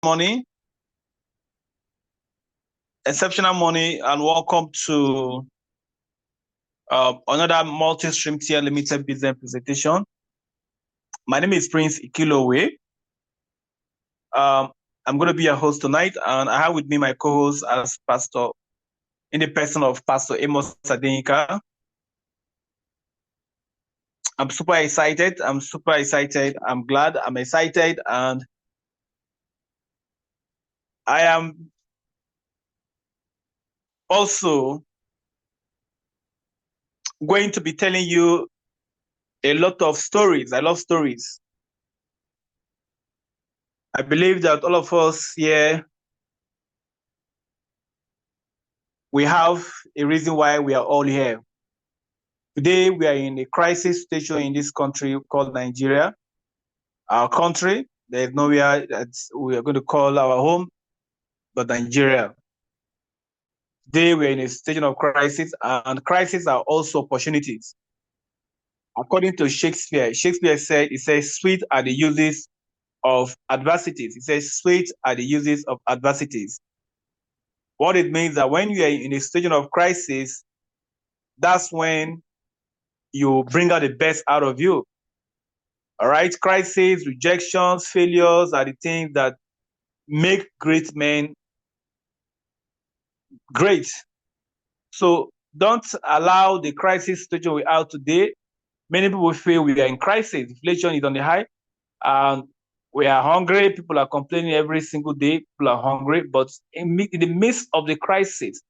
Morning, exceptional morning, and welcome to another multi-stream tier limited business presentation. My name is Prince Ikilowe. I'm going to be your host tonight, and I have with me my co-host as Pastor, in the person of Pastor Amos Adenika. I'm super excited. I'm glad. I'm excited, and I am also going to be telling you a lot of stories. I love stories. I believe that all of us here, we have a reason why we are all here. Today, we are in a crisis situation in this country called Nigeria. Our country, there's nowhere that we are going to call our home but Nigeria. Today, we are in a situation of crisis, and crises are also opportunities. According to Shakespeare said, he says, sweet are the uses of adversities. He says, sweet are the uses of adversities. What it means that when you are in a situation of crisis, that's when you bring out the best out of you. All right, crises, rejections, failures are the things that make great men great. So don't allow the crisis situation we are today. Many people feel we are in crisis. Inflation is on the high, and we are hungry. People are complaining every single day. People are hungry, but in the midst of the crisis,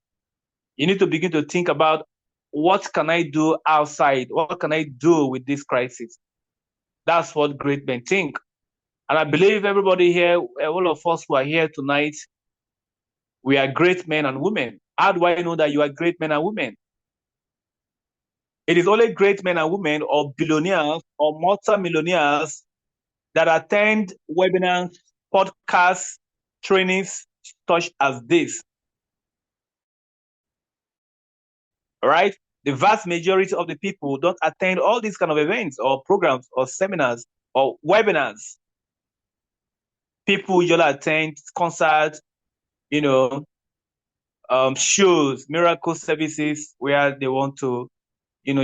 you need to begin to think about, what can I do outside? What can I do with this crisis? That's what great men think. And I believe everybody here, all of us who are here tonight, we are great men and women. How do I know that you are great men and women? It is only great men and women or billionaires or multimillionaires that attend webinars, podcasts, trainings such as this. All right? The vast majority of the people don't attend all these kind of events or programs or seminars or webinars. People usually attend concerts, shows, miracle services where they want to,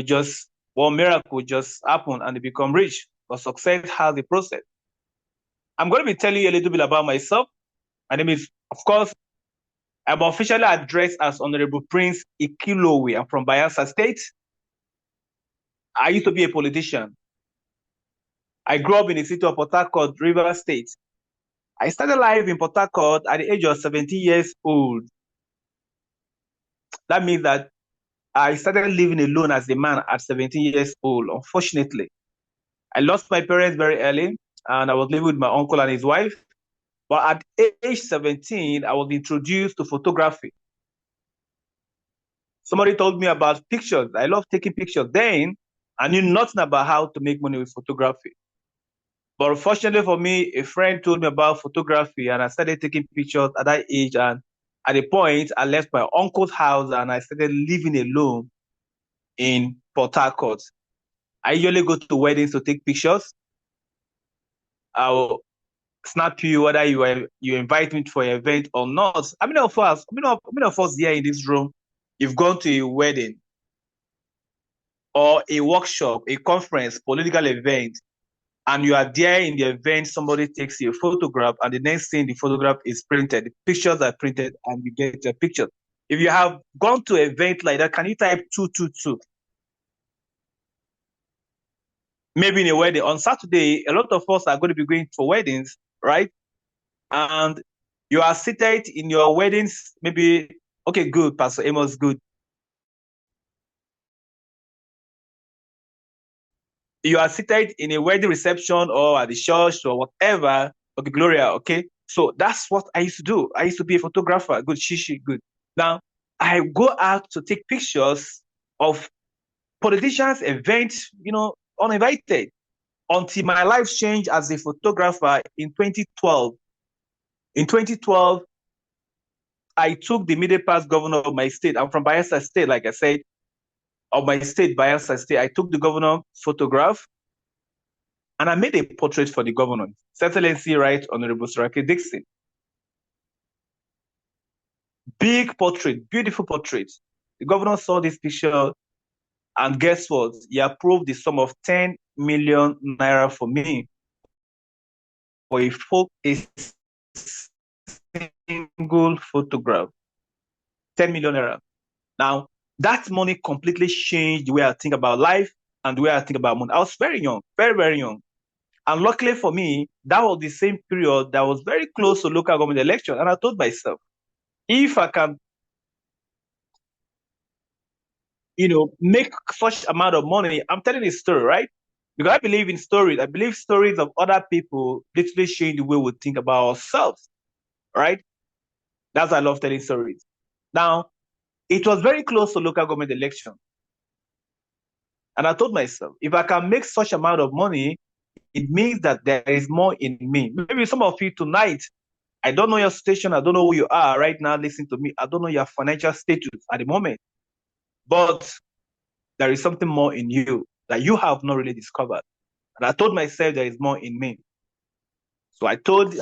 just one miracle just happen and they become rich. But success has a process. I'm going to be telling you a little bit about myself. My name is, of course, I'm officially addressed as Honorable Prince Ikilowe. I'm from Bayelsa State. I used to be a politician. I grew up in the city of Port Harcourt, River State. I started life in Port Harcourt at the age of 17 years old. That means that I started living alone as a man at 17 years old. Unfortunately, I lost my parents very early, and I was living with my uncle and his wife. But at age 17, I was introduced to photography. Somebody told me about pictures. I love taking pictures. Then I knew nothing about how to make money with photography. But unfortunately for me, a friend told me about photography, and I started taking pictures at that age. And at a point, I left my uncle's house and I started living alone in Port Harcourt. I usually go to weddings to take pictures. I'll snap you whether you invite me for an event or not. How many of us here in this room, you've gone to a wedding or a workshop, a conference, political event, and you are there in the event, somebody takes you a photograph, and the next thing, the photograph is printed, the pictures are printed, and you get your picture. If you have gone to an event like that, can you type 222? Maybe in a wedding. On Saturday, a lot of us are going to be going for weddings, right? And you are seated in your weddings, maybe, okay, good, Pastor Amos, good. You are seated in a wedding reception or at the church or whatever. Okay, Gloria, okay? So that's what I used to do. I used to be a photographer. Good, shishi, good. Now, I go out to take pictures of politicians, events, uninvited, until my life changed as a photographer in 2012. In 2012, I took the immediate past governor of my state. I'm from Bayelsa State, like I said, of my state, Bayelsa State. I took the governor photograph and I made a portrait for the governor, Excellency Right Honorable Saraki Dixon. big portrait, beautiful portrait. The governor saw this picture, and guess what? He approved the sum of 10 million naira for me for a single photograph. 10 million naira. Now, that money completely changed the way I think about life and the way I think about money. I was very young, very, very young. And luckily for me, that was the same period that was very close to local government election. And I told myself, if I can, make such amount of money, I'm telling a story, right? Because I believe in stories. I believe stories of other people literally change the way we think about ourselves, right? That's why I love telling stories. Now, it was very close to local government election. And I told myself, if I can make such amount of money, it means that there is more in me. Maybe some of you tonight, I don't know your situation. I don't know who you are right now. Listen to me. I don't know your financial status at the moment, but there is something more in you that you have not really discovered. And I told myself there is more in me. So I approached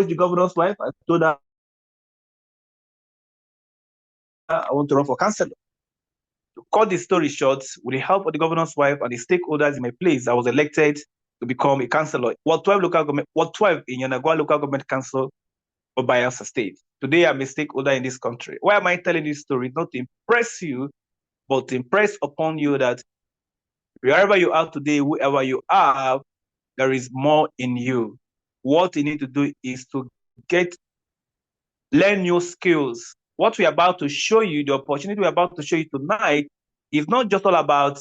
the governor's wife. I told her I want to run for councillor. To cut the story short, with the help of the governor's wife and the stakeholders in my place, I was elected to become a councillor. What 12 local government, what 12 in Yanagwa local government council of Bayelsa State. Today, I'm a stakeholder in this country. Why am I telling this story? Not to impress you, but to impress upon you that wherever you are today, whoever you are, there is more in you. What you need to do is to learn new skills. What we're about to show you, the opportunity we're about to show you tonight, is not just all about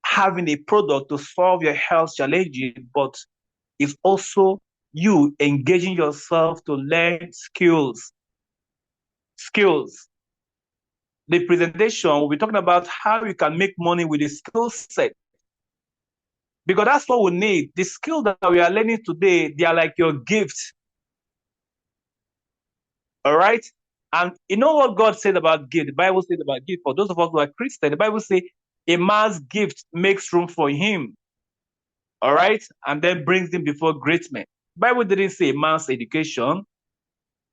having a product to solve your health challenges, but it's also you engaging yourself to learn skills. Skills. The presentation, we'll be talking about how you can make money with a skill set. Because that's what we need. The skills that we are learning today, they are like your gifts. All right? And you know what God said about gift? The Bible said about gift. For those of us who are Christian, the Bible says a man's gift makes room for him. All right? And then brings him before great men. The Bible didn't say a man's education.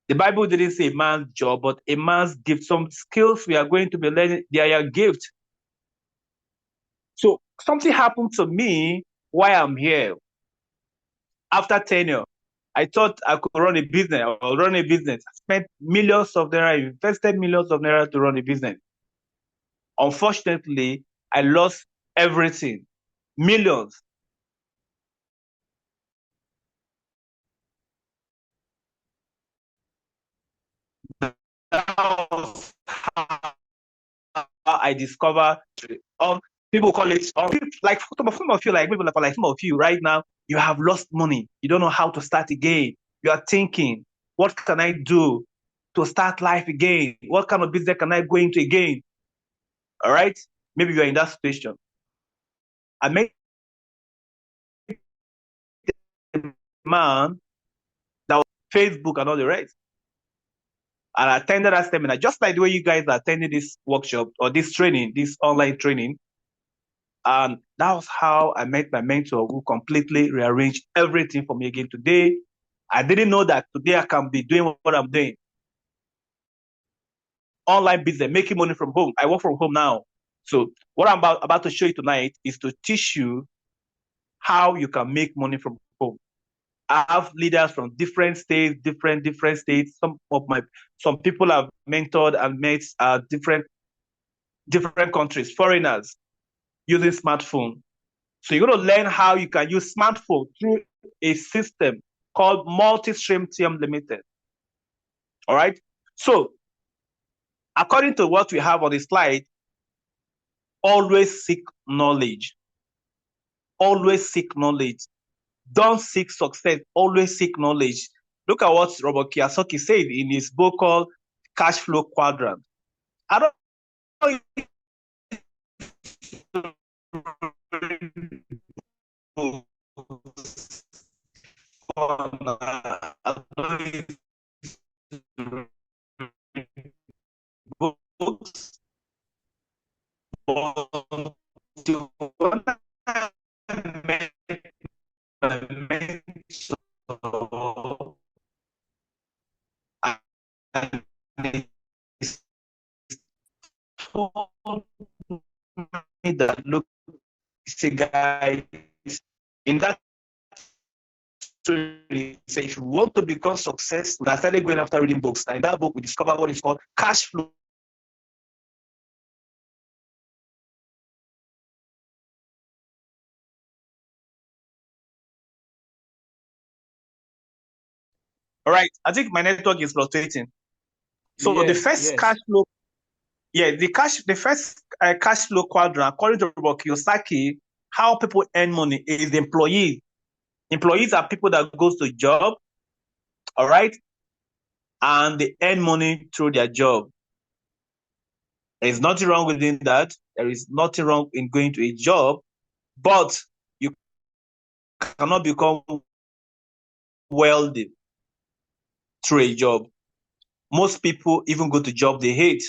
The Bible didn't say a man's job, but a man's gift. Some skills we are going to be learning, they are your gift. So something happened to me while I'm here. After tenure, I thought I could run a business. I'll run a business. I spent millions of naira, invested millions of naira to run a business. Unfortunately, I lost everything. Millions. That was how I discovered people call it like some of you, like people like some of you right now, you have lost money. You don't know how to start again. You are thinking, what can I do to start life again? What kind of business can I go into again? All right. Maybe you're in that situation. I met a man that was Facebook and all the rest. And I attended that seminar, just like the way you guys are attending this workshop or this training, this online training. And that was how I met my mentor, who completely rearranged everything for me again. Today, I didn't know that today I can be doing what I'm doing. Online business, making money from home. I work from home now. So what I'm about to show you tonight is to teach you how you can make money from home. I have leaders from different states, different states. Some people I've mentored and met different countries, foreigners using smartphone. So you're going to learn how you can use smartphone through a system called MultiStream TM Limited. All right. So according to what we have on the slide, always seek knowledge. Always seek knowledge. Don't seek success. Always seek knowledge. Look at what Robert Kiyosaki said in his book called Cash Flow Quadrant. I don't know books, but he told me that, look, say, guys, in that story, say, if you want to become successful, I started going after reading books. And in that book, we discovered what is called cash flow. All right, I think my network is fluctuating. So the first cash flow, the first cash flow quadrant, according to Robert Kiyosaki, how people earn money is employees. Employees are people that goes to job, all right, and they earn money through their job. There is nothing wrong with doing that. There is nothing wrong in going to a job, but you cannot become wealthy through a job. Most people even go to job they hate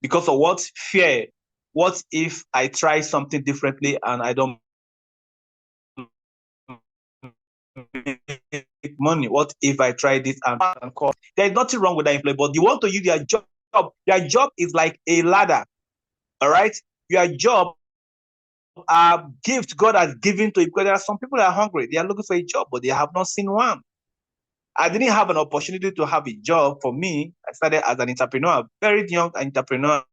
because of what? Fear. What if I try something differently and I don't make money? What if I try this and cost? There's nothing wrong with that employee, but you want to use your job. Your job is like a ladder. All right? Your job are gift God has given to you, because there are some people that are hungry. They are looking for a job, but they have not seen one. I didn't have an opportunity to have a job. For me, I started as an entrepreneur, very young entrepreneur.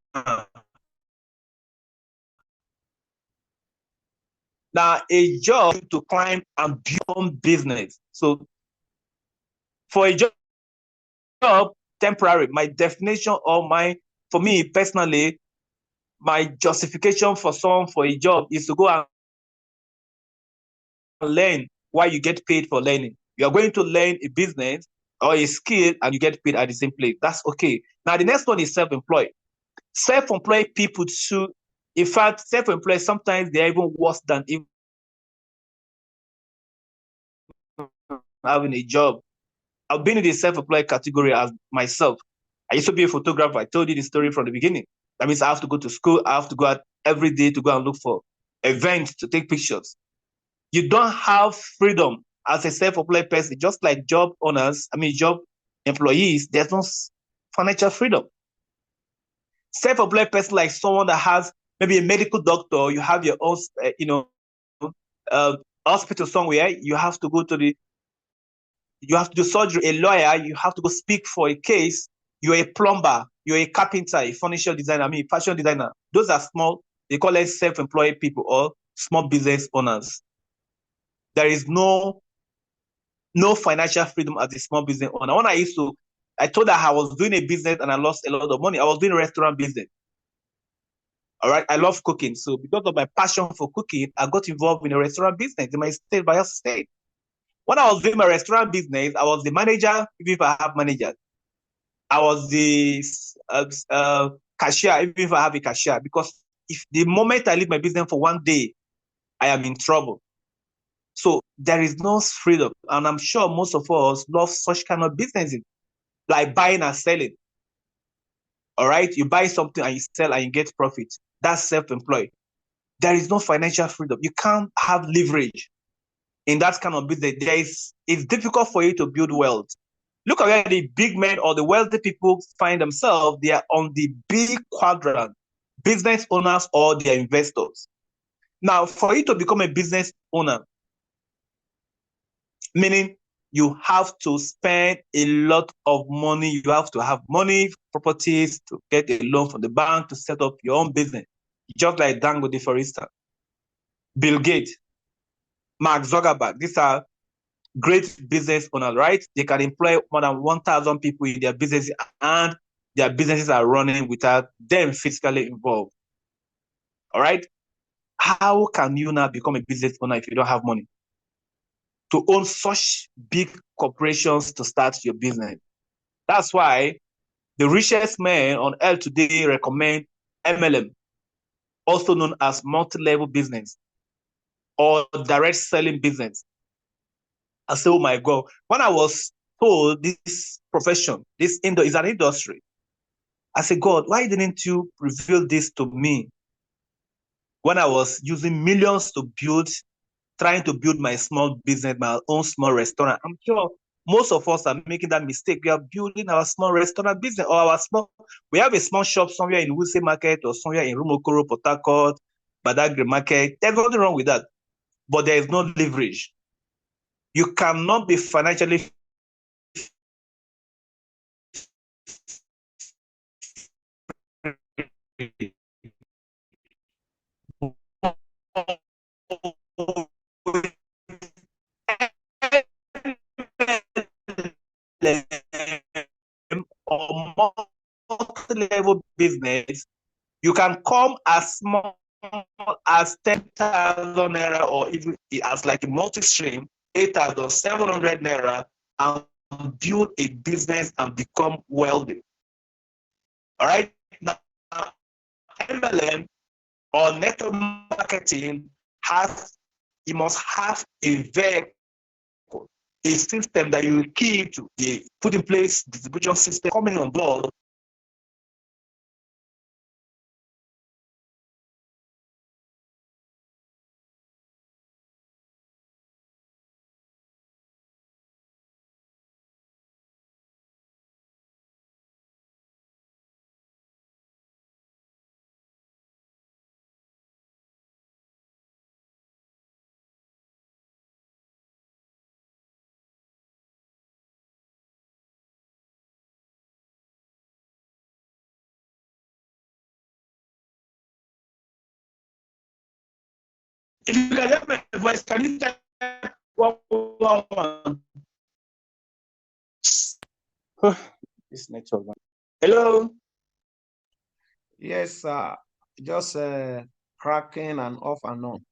Now, a job to climb and build business. So, for a job, temporary, my definition or for me personally, my justification for a job is to go and learn why you get paid for learning. You are going to learn a business or a skill and you get paid at the same place. That's okay. Now, the next one is self-employed. Self-employed people too, in fact, self-employed, sometimes they're even worse than even having a job. I've been in the self-employed category as myself. I used to be a photographer. I told you the story from the beginning. That means I have to go to school. I have to go out every day to go and look for events to take pictures. You don't have freedom as a self-employed person, just like job employees, there's no financial freedom. Self-employed person, like someone that has maybe a medical doctor, you have your own, hospital somewhere, you have to do surgery. A lawyer, you have to go speak for a case. You're a plumber, you're a carpenter, a furniture designer, fashion designer. Those are small, they call it self-employed people or small business owners. There is no financial freedom as a small business owner. When I told her I was doing a business and I lost a lot of money. I was doing a restaurant business. All right. I love cooking. So because of my passion for cooking, I got involved in a restaurant business in my state, Bayelsa State. When I was doing my restaurant business, I was the manager, even if I have managers. I was the cashier, even if I have a cashier, because if the moment I leave my business for one day, I am in trouble. So there is no freedom. And I'm sure most of us love such kind of businesses, like buying and selling. All right. You buy something and you sell and you get profit. That's self-employed. There is no financial freedom. You can't have leverage in that kind of business. It's difficult for you to build wealth. Look at where the big men or the wealthy people find themselves. They are on the big quadrant, business owners or their investors. Now, for you to become a business owner, meaning you have to spend a lot of money. You have to have money, properties, to get a loan from the bank to set up your own business. Just like Dangote, for instance, Bill Gates, Mark Zuckerberg. These are great business owners, right? They can employ more than 1,000 people in their business, and their businesses are running without them physically involved. All right? How can you now become a business owner if you don't have money to own such big corporations to start your business? That's why the richest men on earth today recommend MLM, also known as multi-level business or direct selling business. I said, oh my God, when I was told this profession, is an industry, I said, God, why didn't you reveal this to me when I was using millions trying to build my small business, my own small restaurant? I'm sure Most of us are making that mistake. We are building our small restaurant business or we have a small shop somewhere in Wuse Market or somewhere in Rumokoro, Port Harcourt, Badagry Market. There's nothing wrong with that. But there is no leverage. You cannot be financially or multi-level business. You can come as small as 10,000 naira or even as like a multi-stream, 8,700 naira, and build a business and become wealthy. All right. Now, MLM or network marketing you must have a vehicle, a system that you will keep to put in place, distribution system coming on board. If you can hear my voice, can you type 111? This network. Hello. Yes, just cracking and off and on.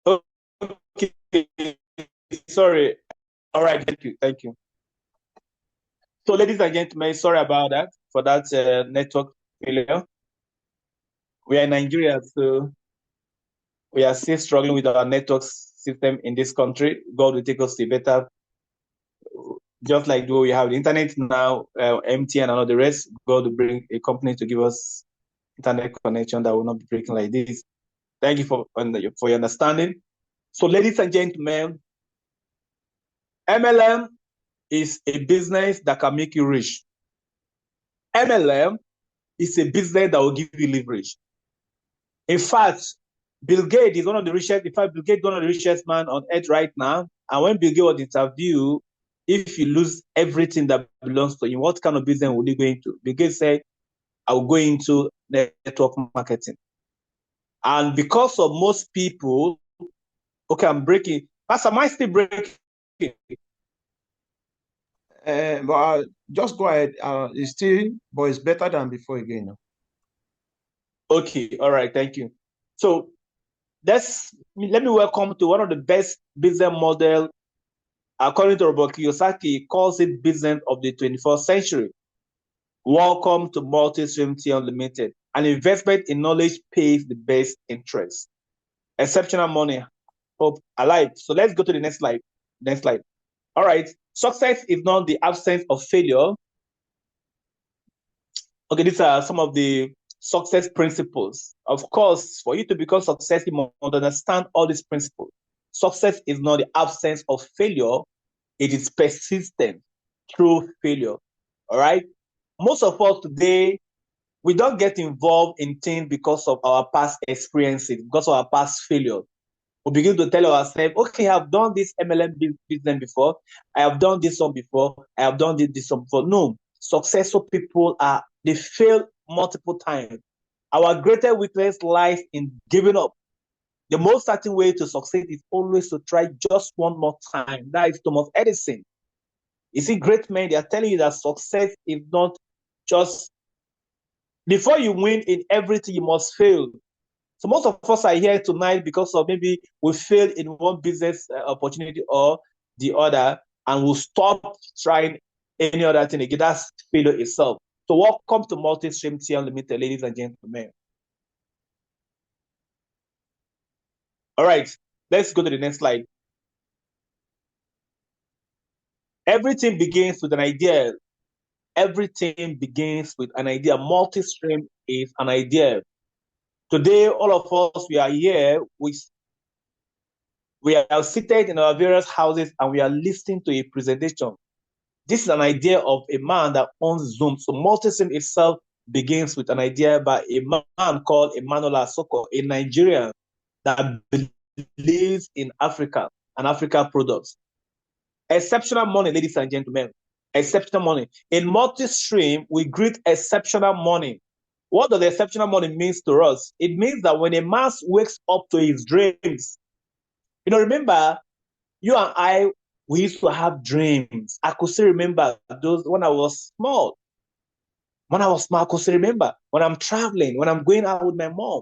Okay. Sorry. All right. Thank you. So, ladies and gentlemen, sorry about that for that network failure. We are in Nigeria, so we are still struggling with our network system in this country. God will take us to better, just like we have the internet now, MTN and all the rest. God will bring a company to give us internet connection that will not be breaking like this. Thank you for your understanding. So, ladies and gentlemen, MLM is a business that can make you rich. MLM is a business that will give you leverage. In fact, Bill Gates is one of the richest. In fact, Bill Gates is one of the richest man on earth right now. And when Bill Gates was interviewed, if you lose everything that belongs to you, what kind of business would you go into? Bill Gates said, I will go into network marketing. And because of most people, okay, I'm breaking. Pastor, am I still breaking? But just go ahead. It's still, but it's better than before again. Okay, all right, thank you. So let me welcome to one of the best business model, according to Robert Kiyosaki, he calls it business of the 21st century. Welcome to MultiStream Health Limited. An investment in knowledge pays the best interest. Exceptional money. Hope alive. So let's go to the next slide. Next slide. All right. Success is not the absence of failure. Okay, these are some of the success principles. Of course, for you to become successful, you must understand all these principles. Success is not the absence of failure. It is persistent through failure. All right. Most of us today, we don't get involved in things because of our past experiences, because of our past failure. We begin to tell ourselves, okay, I've done this MLM business before. I have done this one before. I have done this one before. No, successful people they fail multiple times. Our greatest weakness lies in giving up. The most certain way to succeed is always to try just one more time. That is Thomas Edison. You see, great men, they are telling you that success is not just before you win in everything, you must fail. So most of us are here tonight because of maybe we failed in one business opportunity or the other, and we'll stop trying any other thing again. That's failure itself. So welcome to MultiStream Health Limited, ladies and gentlemen. All right, let's go to the next slide. Everything begins with an idea. Everything begins with an idea. MultiStream is an idea. Today, all of us, we are here. We are seated in our various houses and we are listening to a presentation. This is an idea of a man that owns Zoom. So MultiStream itself begins with an idea by a man called Emmanuel Asoko, a Nigerian that believes in Africa and Africa products. Exceptional money, ladies and gentlemen. Exceptional money. In MultiStream, we greet exceptional money. What does exceptional money mean to us? It means that when a man wakes up to his dreams, remember, you and I, we used to have dreams. I could still remember those when I was small. When I was small, I could still remember when I'm traveling, when I'm going out with my mom,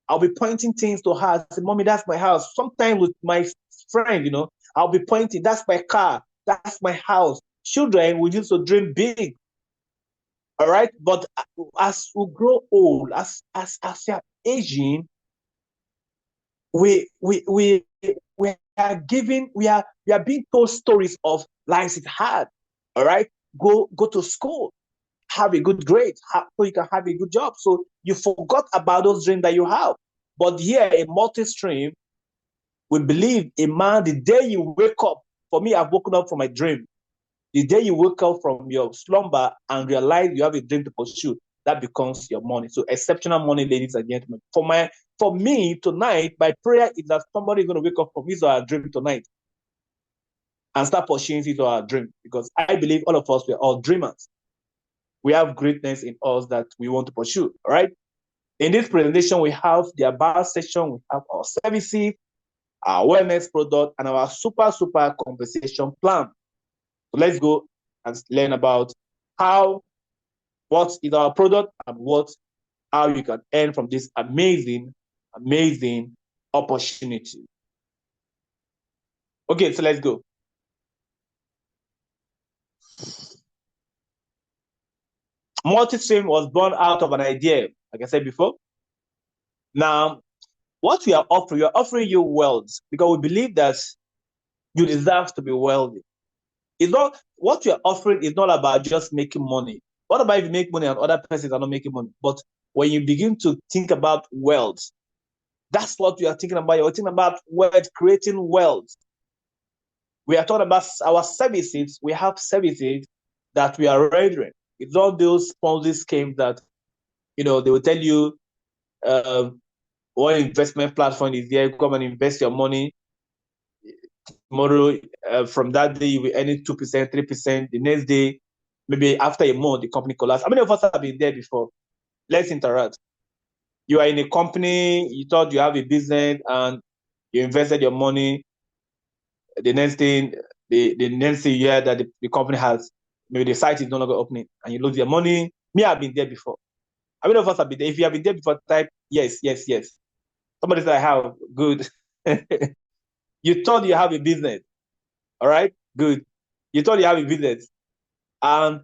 I'll be pointing things to her. I say, Mommy, that's my house. Sometimes with my friend, I'll be pointing, that's my car, that's my house. Children, we used to dream big. All right. But as we grow old, as we are aging, we are being told stories of life is hard. All right. Go to school, have a good grade, so you can have a good job. So you forgot about those dreams that you have. But here in MultiStream, we believe a man, the day you wake up, for me, I've woken up from my dream. The day you wake up from your slumber and realize you have a dream to pursue, that becomes your money. So exceptional money, ladies and gentlemen. For me tonight, my prayer is that somebody is going to wake up from his or her dream tonight and start pursuing his or her dream. Because I believe all of us, we're all dreamers. We have greatness in us that we want to pursue. All right. In this presentation, we have the about section, we have our services, our wellness product, and our super compensation plan. So let's go and learn about what is our product and how you can earn from this amazing opportunity. Okay, so let's go. MultiStream was born out of an idea, like I said before. Now, what we are offering you wealth because we believe that you deserve to be wealthy. It's not what we are offering is not about just making money. What about if you make money and other persons are not making money? But when you begin to think about wealth, that's what we are thinking about. You're thinking about wealth, creating wealth. We are talking about our services. We have services that we are rendering. It's all those Ponzi schemes that, they will tell you, one investment platform is there, come and invest your money. Tomorrow, from that day, you will earn 2%, 3%. The next day, maybe after a month, the company collapses. How many of us have been there before? Let's interact. You are in a company, you thought you have a business, and you invested your money. The next thing, the next thing you hear that the company has, maybe the site is no longer opening, and you lose your money. Me, I've been there before. How many of us have been there? If you have been there before, type yes. Somebody said I have. Good. You thought you have a business. All right, good. You thought you have a business, and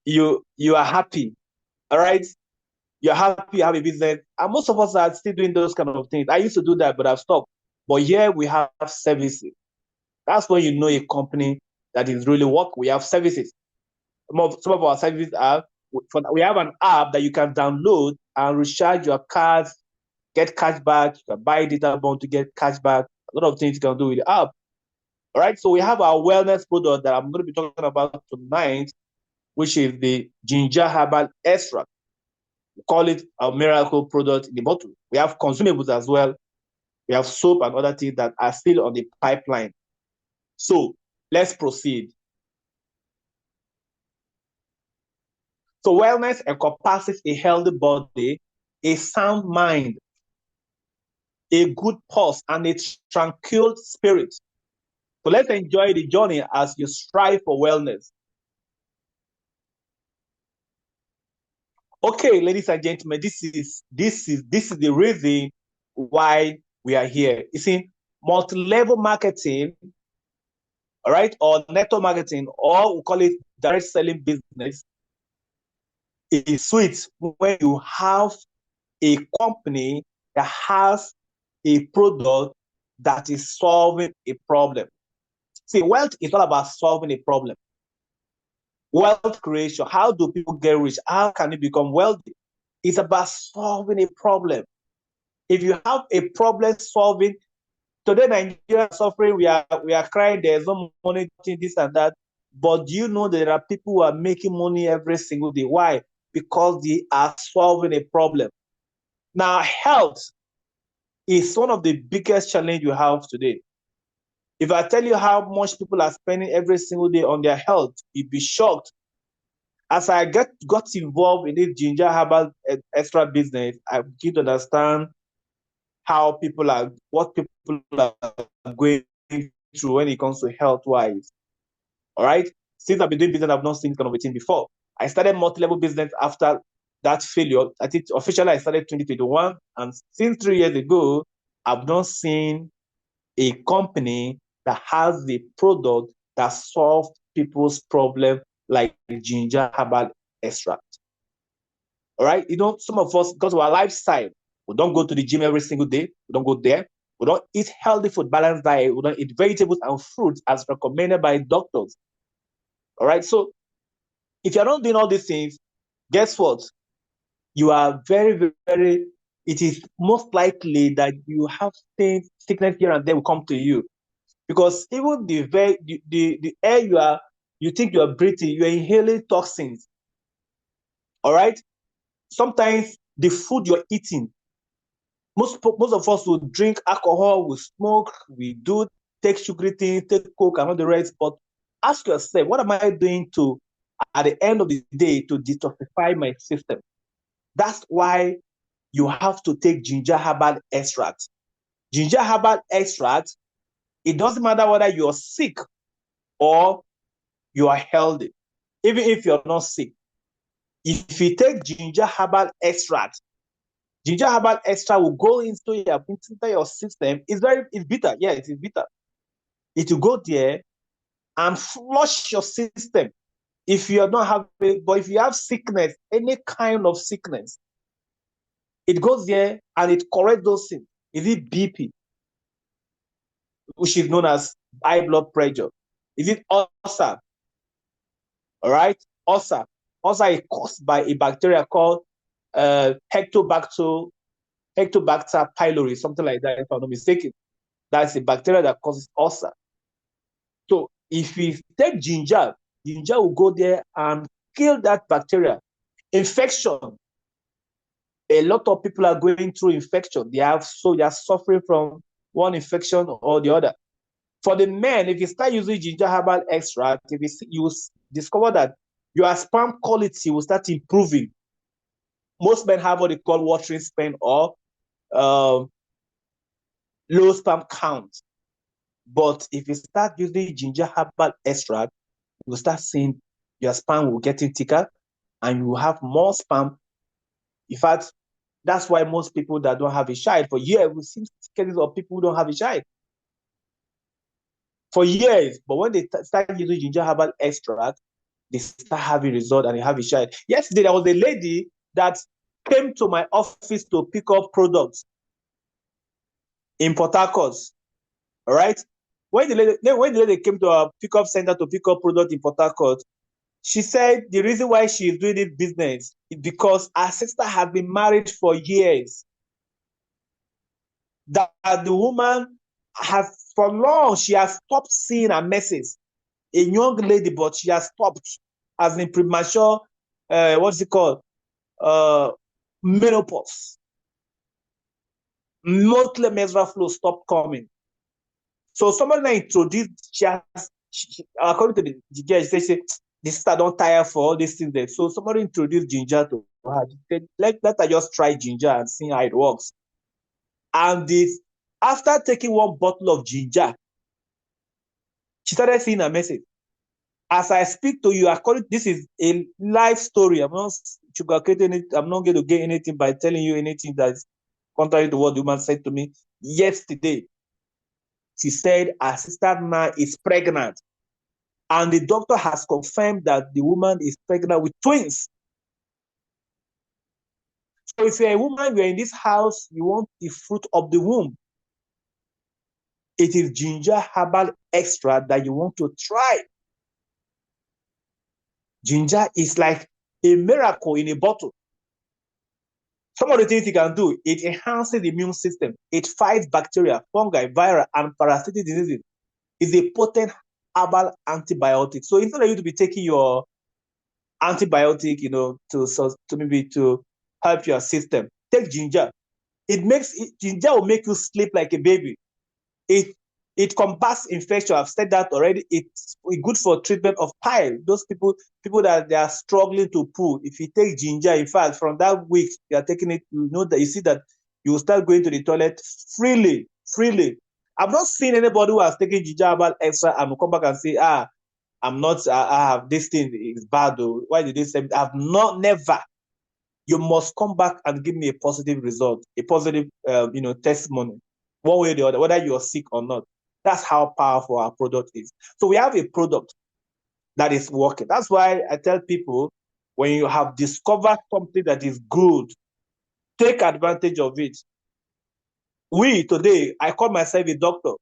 you are happy. All right, you're happy you have a business, and most of us are still doing those kind of things. I used to do that, but I've stopped. But here we have services. That's when you know a company that is really work. We have services. Some of our services are we have an app that you can download and recharge your cards, get cash back. You can buy data bond to get cash back. A lot of things you can do with the app. All right, so we have our wellness product that I'm going to be talking about tonight, which is the Jinja Herbal Extract. We call it a miracle product in the bottle. We have consumables as well. We have soap and other things that are still on the pipeline. So let's proceed. So wellness encompasses a healthy body, a sound mind, a good pulse, and a tranquil spirit. So let's enjoy the journey as you strive for wellness. Okay, ladies and gentlemen, this is the reason why we are here. You see, multi-level marketing, all right, or network marketing, or we call it direct selling business, is sweet when you have a company that has a product that is solving a problem. See, wealth is all about solving a problem. Wealth creation. How do people get rich? How can you become wealthy? It's about solving a problem. If you have a problem solving, today Nigeria is suffering, we are crying, there's no money, this and that. But do you know there are people who are making money every single day? Why? Because they are solving a problem. Now, health is one of the biggest challenge you have today. If I tell you how much people are spending every single day on their health, you'd be shocked. As I got involved in this Jinja Herbal extra business, I begin to understand what people are going through when it comes to health-wise. All right? Since I've been doing business, I've not seen this kind of a thing before. I started multi-level business after that failure. I think officially I started 2021. And since 3 years ago, I've not seen a company that has the product that solves people's problem like ginger herbal extract. All right? You know, some of us, because of our lifestyle, we don't go to the gym every single day. We don't go there. We don't eat healthy food, balanced diet. We don't eat vegetables and fruits as recommended by doctors. All right? So if you're not doing all these things, guess what? You are very, very, it is most likely that you have sickness here and there will come to you. Because even the air you think you are breathing, you are inhaling toxins. All right? Sometimes the food you're eating, most of us will drink alcohol, we smoke, we do take sugary things, take coke and all the rest. But ask yourself, what am I doing at the end of the day to detoxify my system? That's why you have to take ginger herbal extract. Ginger herbal extract, it doesn't matter whether you're sick or you are healthy, even if you're not sick. If you take ginger herbal extract will go into your system. It's bitter. Yeah, it is bitter. It will go there and flush your system. If you are not having, but if you have sickness, any kind of sickness, it goes there and it corrects those things. Is it BP, which is known as high blood pressure? Is it ulcer? All right, ulcer. Ulcer is caused by a bacteria called Helicobacter pylori, something like that, if I'm not mistaken. That's a bacteria that causes ulcer. So if we take ginger will go there and kill that bacteria. Infection. A lot of people are going through infection. They are suffering from one infection or the other. For the men, if you start using ginger herbal extract, you discover that your sperm quality will start improving. Most men have what they call watering sperm or low sperm count. But if you start using ginger herbal extract, you will start seeing your sperm will getting thicker and you will have more sperm. In fact, that's why most people that don't have a child for years, we see cases of people who don't have a child for years. But when they start using ginger herbal extract, they start having results and they have a child. Yesterday, there was a lady that came to my office to pick up products in Port Harcourt. All right. When the lady came to our pickup center to pick up product in Port Harcourt, she said the reason why she is doing this business is because her sister has been married for years. That the woman has, for long, she has stopped seeing her messes. A young lady, but she has stopped as in premature, what's it called? Menopause. Monthly menstrual flow stopped coming. So somebody introduced, according to the girl, she said, the sister don't tire for all these things there. So somebody introduced ginger to her. She said, let her just try ginger and see how it works. And after taking one bottle of ginger, she started seeing a message. As I speak to you, this is a life story. I'm not sugarcoating it. I'm not going to get anything by telling you anything that's contrary to what the woman said to me yesterday. She said her sister now is pregnant. And the doctor has confirmed that the woman is pregnant with twins. So if you're a woman, you're in this house, you want the fruit of the womb, it is ginger herbal extract that you want to try. Ginger is like a miracle in a bottle. Some of the things it can do, it enhances the immune system. It fights bacteria, fungi, viral, and parasitic diseases. It's a potent herbal antibiotic. So instead of you to be taking your antibiotic, to maybe to help your system, take ginger. Ginger will make you sleep like a baby. It combats infection. I've said that already. It's good for treatment of pile. Those people that they are struggling to poo. If you take ginger, in fact, from that week you are taking it, you see that you will start going to the toilet freely. I've not seen anybody who has taken ginger herbal extra and will come back and say, I'm not, I have this thing is bad though. Why did they say? I've not, never. You must come back and give me a positive result, a positive, testimony, one way or the other, whether you're sick or not. That's how powerful our product is. So we have a product that is working. That's why I tell people, when you have discovered something that is good, take advantage of it. Today, I call myself a doctor.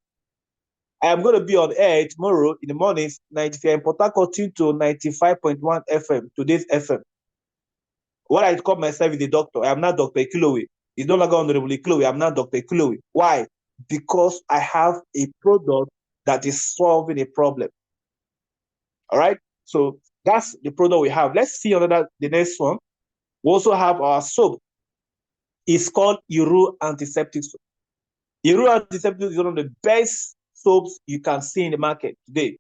I am going to be on air tomorrow in the mornings, 94 in Port Harcourt to 95.1 FM, today's FM. What I call myself is a doctor. I am not Dr. Ekilowe. It's no longer Honorable Ekilowe. I'm not Dr. Ekilowe. Why? Because I have a product that is solving a problem. All right? So that's the product we have. Let's see the next one. We also have our soap. It's called Uru Antiseptic Soap. Uru Antiseptic is one of the best soaps you can see in the market today.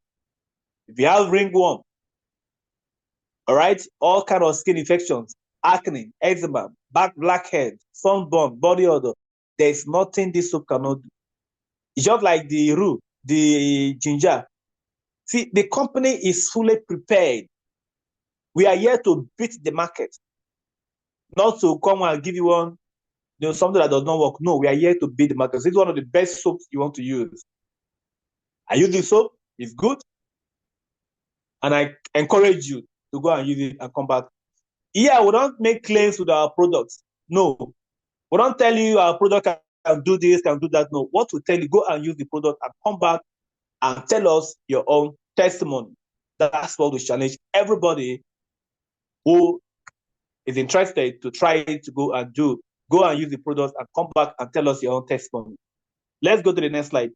If you have ringworm, all right, all kind of skin infections, acne, eczema, blackhead, sunburn, body odor, there's nothing this soap cannot do. It's just like the Uru, the Jinja. See, the company is fully prepared. We are here to beat the market, not to come and give you one, something that does not work. No, we are here to beat the market. This is one of the best soaps you want to use. I use this soap, it's good, and I encourage you to go and use it and come back. Yeah, we don't make claims with our products. No, we don't tell you our product can do this, can do that. No, what we tell you, go and use the product and come back and tell us your own testimony. That's what we challenge everybody who is interested to try to go and do. Go and use the product and come back and tell us your own testimony. Let's go to the next slide.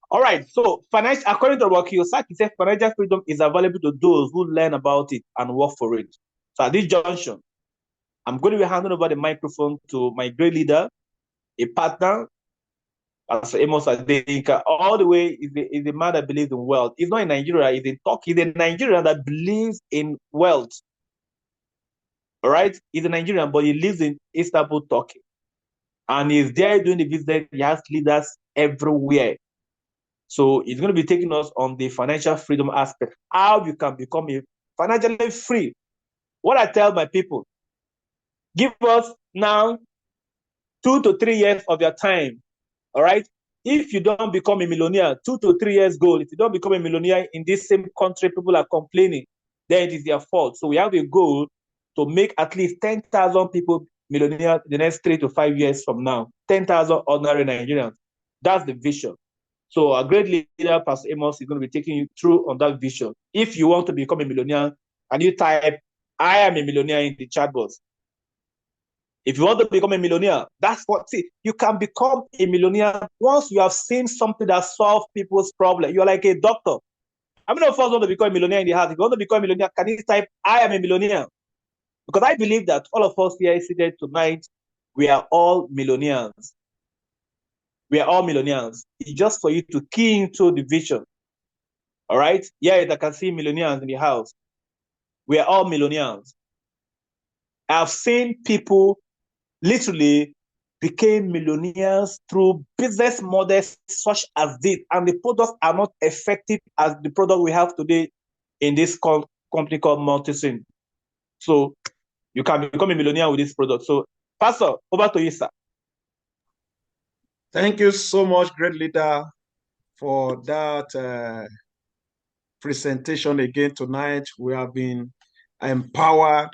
All right, so according to Robert Kiyosaki, said financial freedom is available to those who learn about it and work for it. So at this junction, I'm going to be handing over the microphone to my great leader, a partner, Pastor Amos Adenka. All the way is a man that believes in wealth. He's not in Nigeria, he's in Turkey. He's a Nigerian that believes in wealth. All right, he's a Nigerian, but he lives in Istanbul, Turkey. And he's there doing the business. He has leaders everywhere. So he's going to be taking us on the financial freedom aspect, how you can become financially free. What I tell my people, give us now 2 to 3 years of your time, all right? If you don't become a millionaire, 2 to 3 years goal, if you don't become a millionaire in this same country, people are complaining, then it is their fault. So we have a goal to make at least 10,000 people millionaire the next 3 to 5 years from now, 10,000 ordinary Nigerians. That's the vision. So our great leader, Pastor Amos, is going to be taking you through on that vision. If you want to become a millionaire, and you type, I am a millionaire in the chat box. If you want to become a millionaire, you can become a millionaire once you have seen something that solves people's problems. You're like a doctor. How many of us want to become a millionaire in the house? If you want to become a millionaire, can you type, I am a millionaire? Because I believe that all of us here seated tonight, we are all millionaires. We are all millionaires. It's just for you to key into the vision. All right? Yeah, I can see millionaires in the house. We are all millionaires. I've seen people literally became millionaires through business models such as this, and the products are not effective as the product we have today in this company called MultiStream. So you can become a millionaire with this product. So, Pastor, over to you, sir. Thank you so much, great leader, for that presentation again tonight. We have been empowered.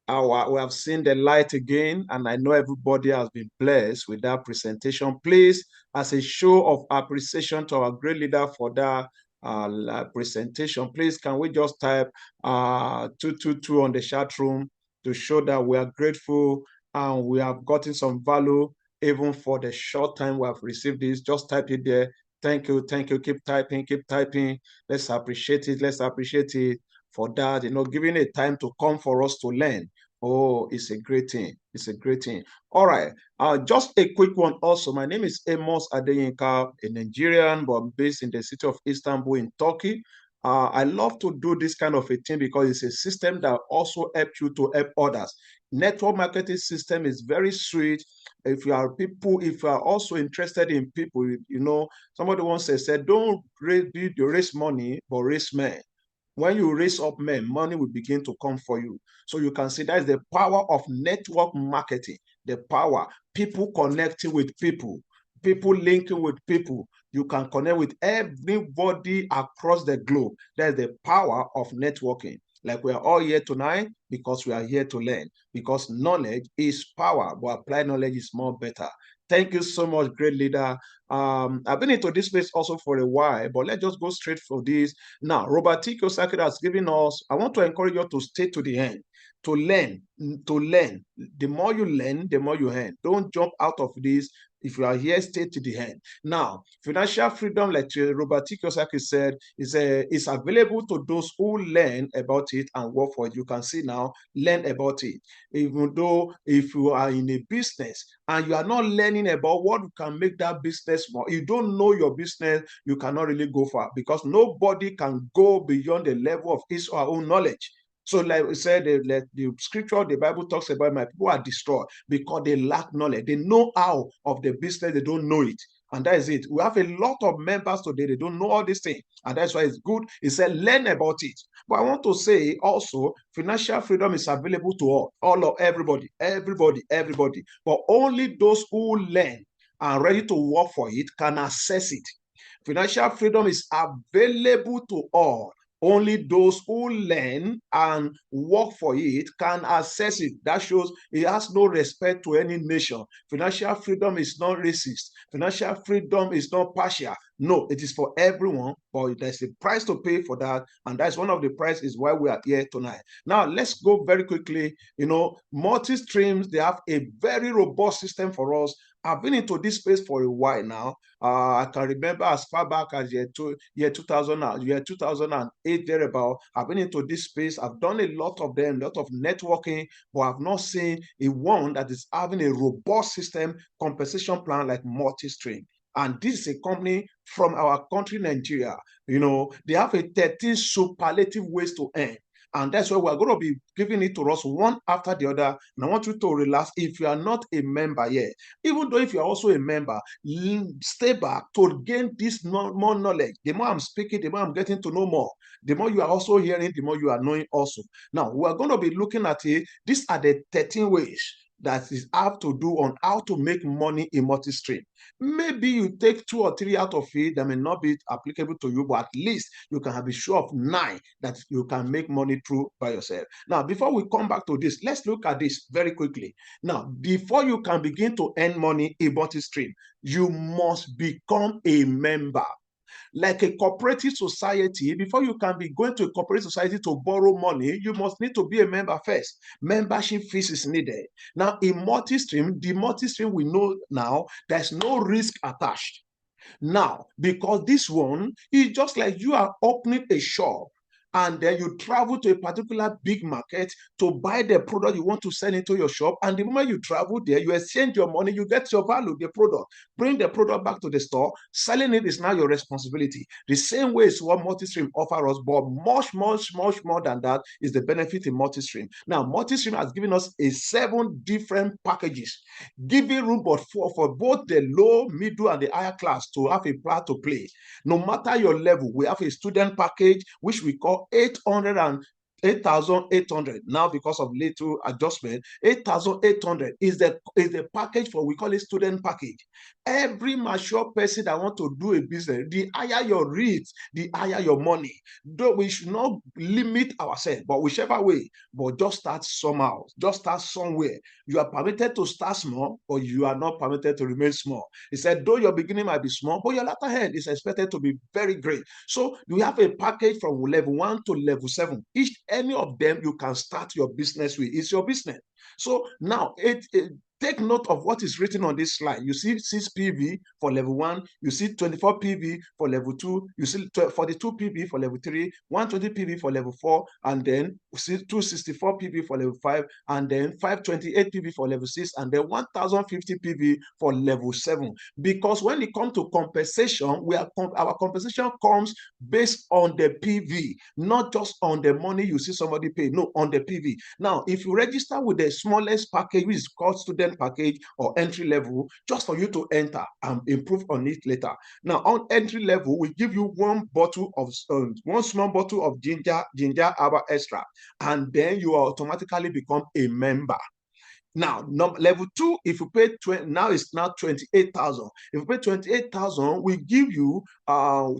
We have seen the light again, and I know everybody has been blessed with that presentation. Please, as a show of appreciation to our great leader for that presentation, please can we just type 222 on the chat room to show that we are grateful and we have gotten some value even for the short time we have received this. Just type it there. Thank you, thank you. Keep typing, keep typing. Let's appreciate it. Let's appreciate it for that. Giving a time to come for us to learn. Oh, it's a great thing. It's a great thing. All right. Just a quick one also. My name is Amos Adeyinka, a Nigerian, but I'm based in the city of Istanbul in Turkey. I love to do this kind of a thing because it's a system that also helps you to help others. Network marketing system is very sweet. If you are also interested in people, somebody once said, don't raise money, but raise men. When you raise up men, money will begin to come for you. So you can see that is the power of network marketing, the power, people connecting with people linking with people. You can connect with everybody across the globe. That's the power of networking. Like we are all here tonight because we are here to learn, because knowledge is power, but applied knowledge is more better. Thank you so much, great leader. I've been into this space also for a while, but let's just go straight for this. Now, Robert T. Kiyosaki has given us, I want to encourage you to stay to the end, to learn. The more you learn, the more you earn. Don't jump out of this. If you are here, stay to the end. Now, financial freedom, like Robert T. Kiyosaki said, is available to those who learn about it and work for it. You can see now, learn about it. Even though if you are in a business and you are not learning about what can make that business more, you don't know your business, you cannot really go far, because nobody can go beyond the level of his or her own knowledge. So like we said, the scripture, the Bible talks about my people are destroyed because they lack knowledge. They know how of the business, they don't know it. And that is it. We have a lot of members today, they don't know all these things. And that's why it's good. It said, learn about it. But I want to say also, financial freedom is available to everybody. But only those who learn and ready to work for it can access it. Financial freedom is available to all. Only those who learn and work for it can access it. That shows it has no respect to any nation. Financial freedom is not racist. Financial freedom is not partial. No, it is for everyone, but there's a price to pay for that. And that's one of the prices why we are here tonight. Now, let's go very quickly. MultiStreams, they have a very robust system for us. I've been into this space for a while now. I can remember as far back as year 2008, thereabout. I've been into this space. I've done a lot of them, a lot of networking, but I've not seen a one that is having a robust system compensation plan like MultiStream. And this is a company from our country, Nigeria. They have a 13 superlative ways to earn. And that's why we're going to be giving it to us one after the other. And I want you to relax. If you are not a member yet, even though if you're also a member, stay back to gain this more knowledge. The more I'm speaking, the more I'm getting to know more. The more you are also hearing, the more you are knowing also. Now, we're going to be looking at it. These are the 13 ways that is have to do on how to make money in MultiStream. Maybe you take 2 or 3 out of it that may not be applicable to you, but at least you can be sure of 9 that you can make money through by yourself. Now, before we come back to this, let's look at this very quickly. Now, before you can begin to earn money in MultiStream, you must become a member. Like a cooperative society, before you can be going to a cooperative society to borrow money, you must need to be a member first. Membership fees is needed. Now, in MultiStream, the MultiStream we know now, there's no risk attached. Now, because this one is just like you are opening a shop and then you travel to a particular big market to buy the product you want to sell into your shop. And the moment you travel there, you exchange your money, you get your value, the product, bring the product back to the store. Selling it is now your responsibility. The same way is what MultiStream offers us, but much more than that is the benefit in MultiStream. Now, MultiStream has given us 7 different packages, giving room for both the low, middle, and the higher class to have a part to play. No matter your level, we have a student package, which we call 8,800 now because of little adjustment. 8,800 is the package for, we call it student package. Every mature person that want to do a business, the higher your rates, the higher your money. Though we should not limit ourselves, but whichever way, but just start somehow, just start somewhere. You are permitted to start small, but you are not permitted to remain small. He said, though your beginning might be small, but your latter end is expected to be very great. So we have a package from level 1 to level 7. Any of them you can start your business with. It's your business. So now take note of what is written on this slide. You see 6 PV for level 1, you see 24 PV for level 2, you see 42 PV for level 3, 120 PV for level 4, and then 264 PV for level 5, and then 528 PV for level 6, and then 1050 PV for level 7. Because when it comes to compensation, our compensation comes based on the PV, not just on the money you see somebody pay, no, on the PV. Now, if you register with the smallest package, which is called student package or entry level, just for you to enter and improve on it later. Now, on entry level, we give you one small bottle of Jinja herbal extract, and then you automatically become a member. Now, level 2, if you pay now it's now 28,000. If you pay 28,000, we give you 4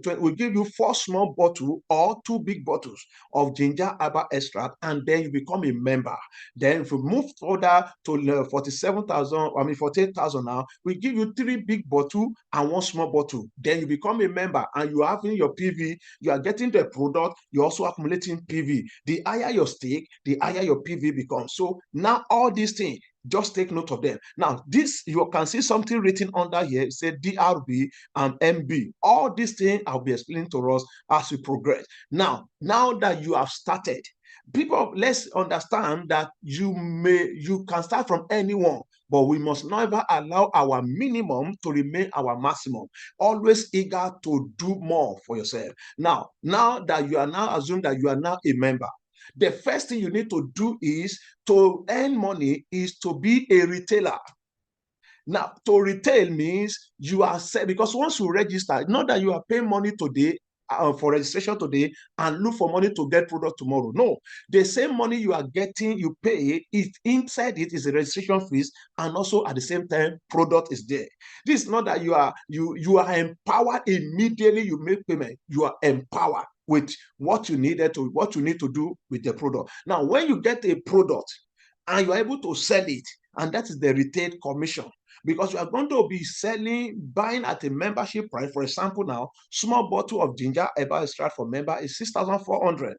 small bottles or 2 big bottles of Jinja herbal extract, and then you become a member. Then if we move further to 48,000 now, we give you 3 big bottles and 1 small bottle. Then you become a member, and you are having your PV, you are getting the product, you're also accumulating PV. The higher your stake, the higher your PV becomes. So now all these things, just take note of them. Now, this, you can see something written under here. It said DRB and MB. All these things I'll be explaining to us as we progress. Now that you have started, people, let's understand that you can start from anyone, but we must never allow our minimum to remain our maximum. Always eager to do more for yourself. Now that you are now assumed that you are now a member, the first thing you need to do is to earn money is to be a retailer. Now, to retail means you are set, because once you register, not that you are paying money today for registration today and look for money to get product tomorrow. No, the same money you are getting, you pay it, inside it is a registration fees, and also at the same time product is there. This is not that you are empowered immediately you make payment. You are empowered with what you need to do with the product. Now, when you get a product and you are able to sell it, and that is the retail commission, because you are going to be buying at a membership price. For example, now, small bottle of Jinja herbal extract for member is 6,400.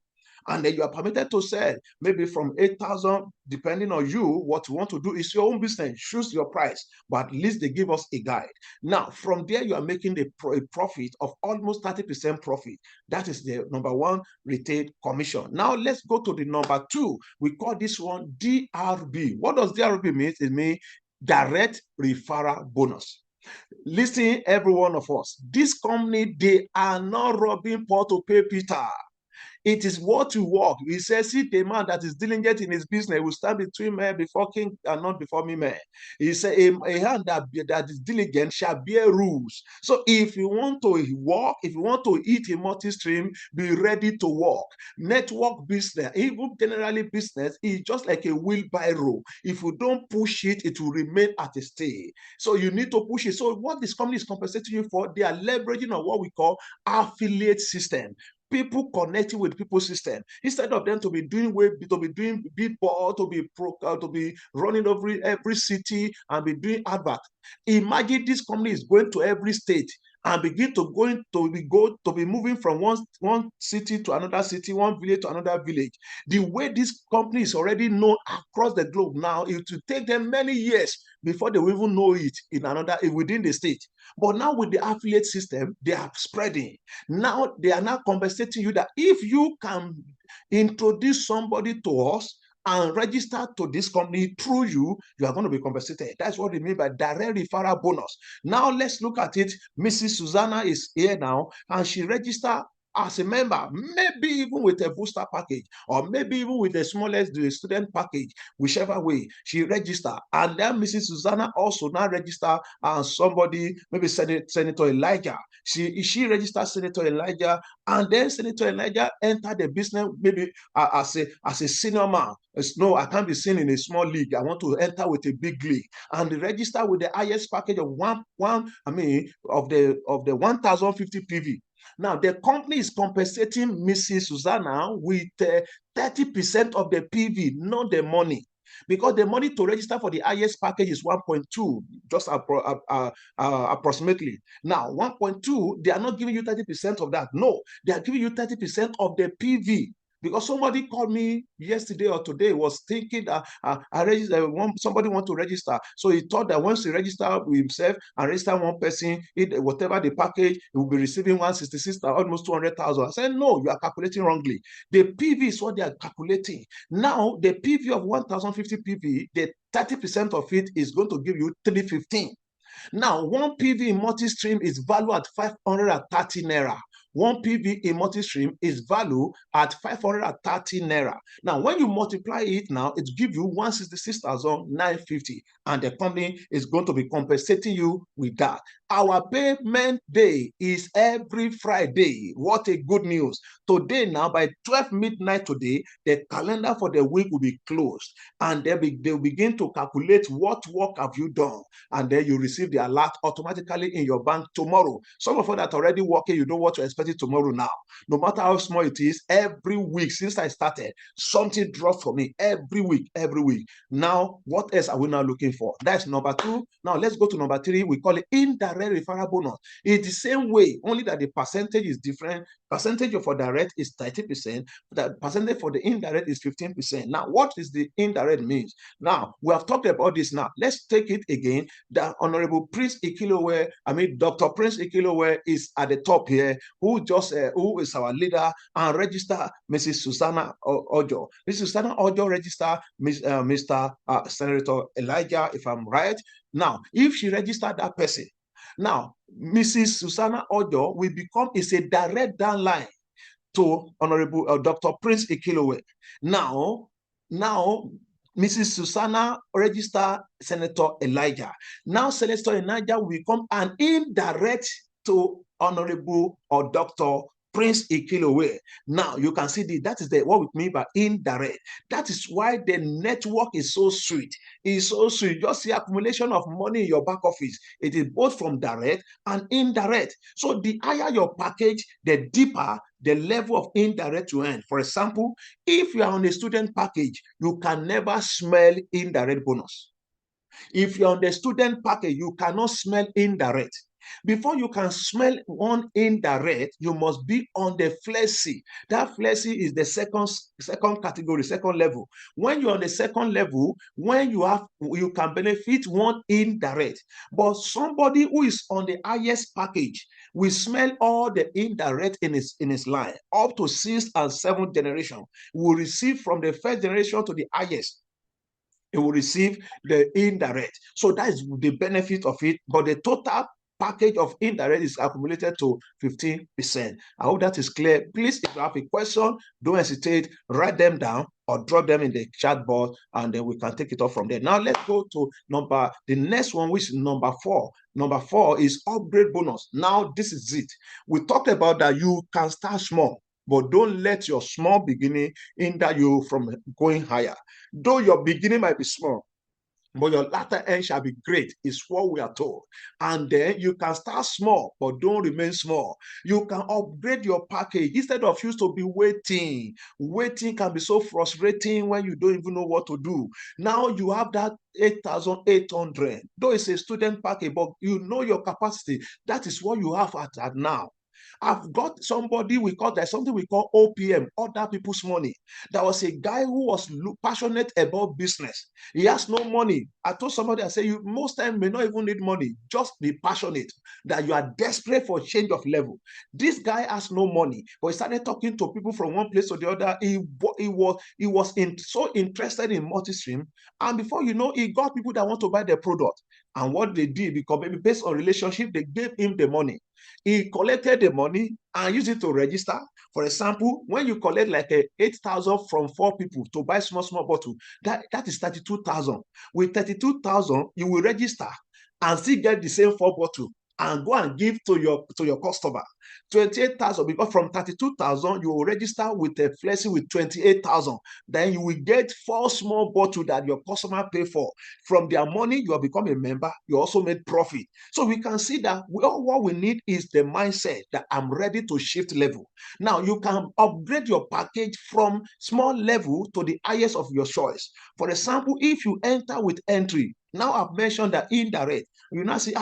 And then you are permitted to sell maybe from 8,000, depending on you. What you want to do is your own business. Choose your price, but at least they give us a guide. Now, from there, you are making a profit of almost 30% profit. That is the number 1 retail commission. Now, let's go to the number 2. We call this one DRB. What does DRB mean? It means direct referral bonus. Listen, every one of us, this company, they are not robbing Paul to pay Peter. It is what you work. He says, see, the man that is diligent in his business will stand between men before king and not before me, man. He said, a hand that is diligent shall bear rules. So if you want to work, if you want to eat a multi-stream, be ready to work. Network business, even generally business, is just like a wheelbarrow. If you don't push it, it will remain at a stay. So you need to push it. So what this company is compensating you for, they are leveraging on what we call affiliate system. People connecting with people's system, instead of them to be doing billboard, to be running over every city and be doing advert. Imagine this company is going to every state and begin to be moving from one city to another city, one village to another village. The way this company is already known across the globe now, it will take them many years before they will even know it within the state. But now with the affiliate system, they are spreading. Now they are now compensating you that if you can introduce somebody to us and register to this company through you, you are going to be compensated. That's what we mean by direct referral bonus. Now let's look at it. Mrs. Susanna is here now, and she registered as a member, maybe even with a booster package, or maybe even with the smallest the student package, whichever way she register. And then Mrs. Susanna also now register somebody, maybe Senator Elijah. She registered Senator Elijah, and then Senator Elijah entered the business maybe as a senior man. No, I can't be seen in a small league. I want to enter with a big league, and register with the highest package of of the 1,050 PV. Now, the company is compensating Mrs. Susanna with 30% of the PV, not the money. Because the money to register for the highest package is 1.2, just approximately. Now, 1.2, they are not giving you 30% of that. No, they are giving you 30% of the PV. Because somebody called me yesterday or today, was thinking that somebody want to register. So he thought that once he register with himself and register one person, whatever the package, he will be receiving 166, almost 200,000. I said, no, you are calculating wrongly. The PV is what they are calculating. Now, the PV of 1,050 PV, the 30% of it is going to give you 315. Now, one PV in MultiStream is valued at 530 naira. One PV in MultiStream is valued at 530 naira. Now, when you multiply it now, it gives you 166,950, and the company is going to be compensating you with that. Our payment day is every Friday. What a good news. Today now, by 12 midnight today, the calendar for the week will be closed, and they'll begin to calculate what work have you done, and then you receive the alert automatically in your bank tomorrow. Some of you that are already working, you know what to expect it tomorrow now. No matter how small it is, every week since I started, something drops for me every week. Now, what else are we now looking for? That's number 2. Now, let's go to number 3. We call it indirect referral bonus. It's the same way, only that the percentage is different. Percentage for direct is 30%. The percentage for the indirect is 15%. Now, what is the indirect means? Now, we have talked about this now. Let's take it again. The Honorable Prince Ikilowe, Dr. Prince Ikilowe is at the top here, who is our leader, and register Mrs. Susanna Ojo. Mrs. Susanna Ojo register Mr. Senator Elijah, if I'm right. Now, if she registered that person, now Mrs. Susanna Ojo will become a direct downline to Honorable Dr. Prince Ikilowe. Now, Mrs. Susanna register Senator Elijah. Now, Senator Elijah will become an indirect to Honorable or Dr. Prince Ikilowe. Now, you can see that is what we mean by indirect. That is why the network is so sweet. It's so sweet. Just see accumulation of money in your back office. It is both from direct and indirect. So the higher your package, the deeper the level of indirect you earn. For example, if you are on a student package, you can never smell indirect bonus. If you're on the student package, you cannot smell indirect. Before you can smell one indirect, you must be on the FLEXI. That FLEXI is the second category, second level. When you're on the second level, you can benefit one indirect. But somebody who is on the highest package will smell all the indirect in his line. Up to 6th and 7th generation will receive from the 1st generation to the highest. It will receive the indirect. So that is the benefit of it. But the total package of indirect is accumulated to 15%. I hope that is clear. Please, if you have a question, don't hesitate, write them down or drop them in the chat box, and then we can take it off from there. Now let's go to the next one, which is number 4. Number 4 is upgrade bonus. Now this is it. We talked about that you can start small, but don't let your small beginning hinder you from going higher. Though your beginning might be small, but your latter end shall be great, is what we are told. And then you can start small, but don't remain small. You can upgrade your package instead of used to be waiting. Waiting can be so frustrating when you don't even know what to do. Now you have that 8,800. Though it's a student package, but you know your capacity. That is what you have at now. I've got somebody there's something we call OPM, other people's money. There was a guy who was passionate about business. He has no money. I told somebody, I say, you most time may not even need money. Just be passionate that you are desperate for change of level. This guy has no money, but he started talking to people from one place to the other. He was so interested in MultiStream, and before you know, he got people that want to buy the product. And what they did, because maybe based on relationship, they gave him the money. He collected the money and used it to register. For example, when you collect like 8,000 from 4 people to buy small bottle, that is 32,000. With 32,000, you will register and still get the same 4 bottle and go and give to your customer 28,000, because from 32,000 you will register with a FLEXI with 28,000. Then you will get 4 small bottles that your customer pay for. From their money, you have become a member. You also made profit. So we can see that what we need is the mindset that I'm ready to shift level. Now you can upgrade your package from small level to the highest of your choice. For example, if you enter with entry, now I've mentioned that indirect, you now say,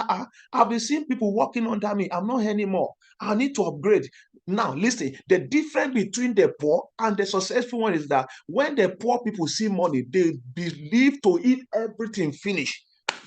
I've been seeing people working under me. I'm not anymore. I need to upgrade. Now, listen, the difference between the poor and the successful one is that when the poor people see money, they believe to eat everything finished.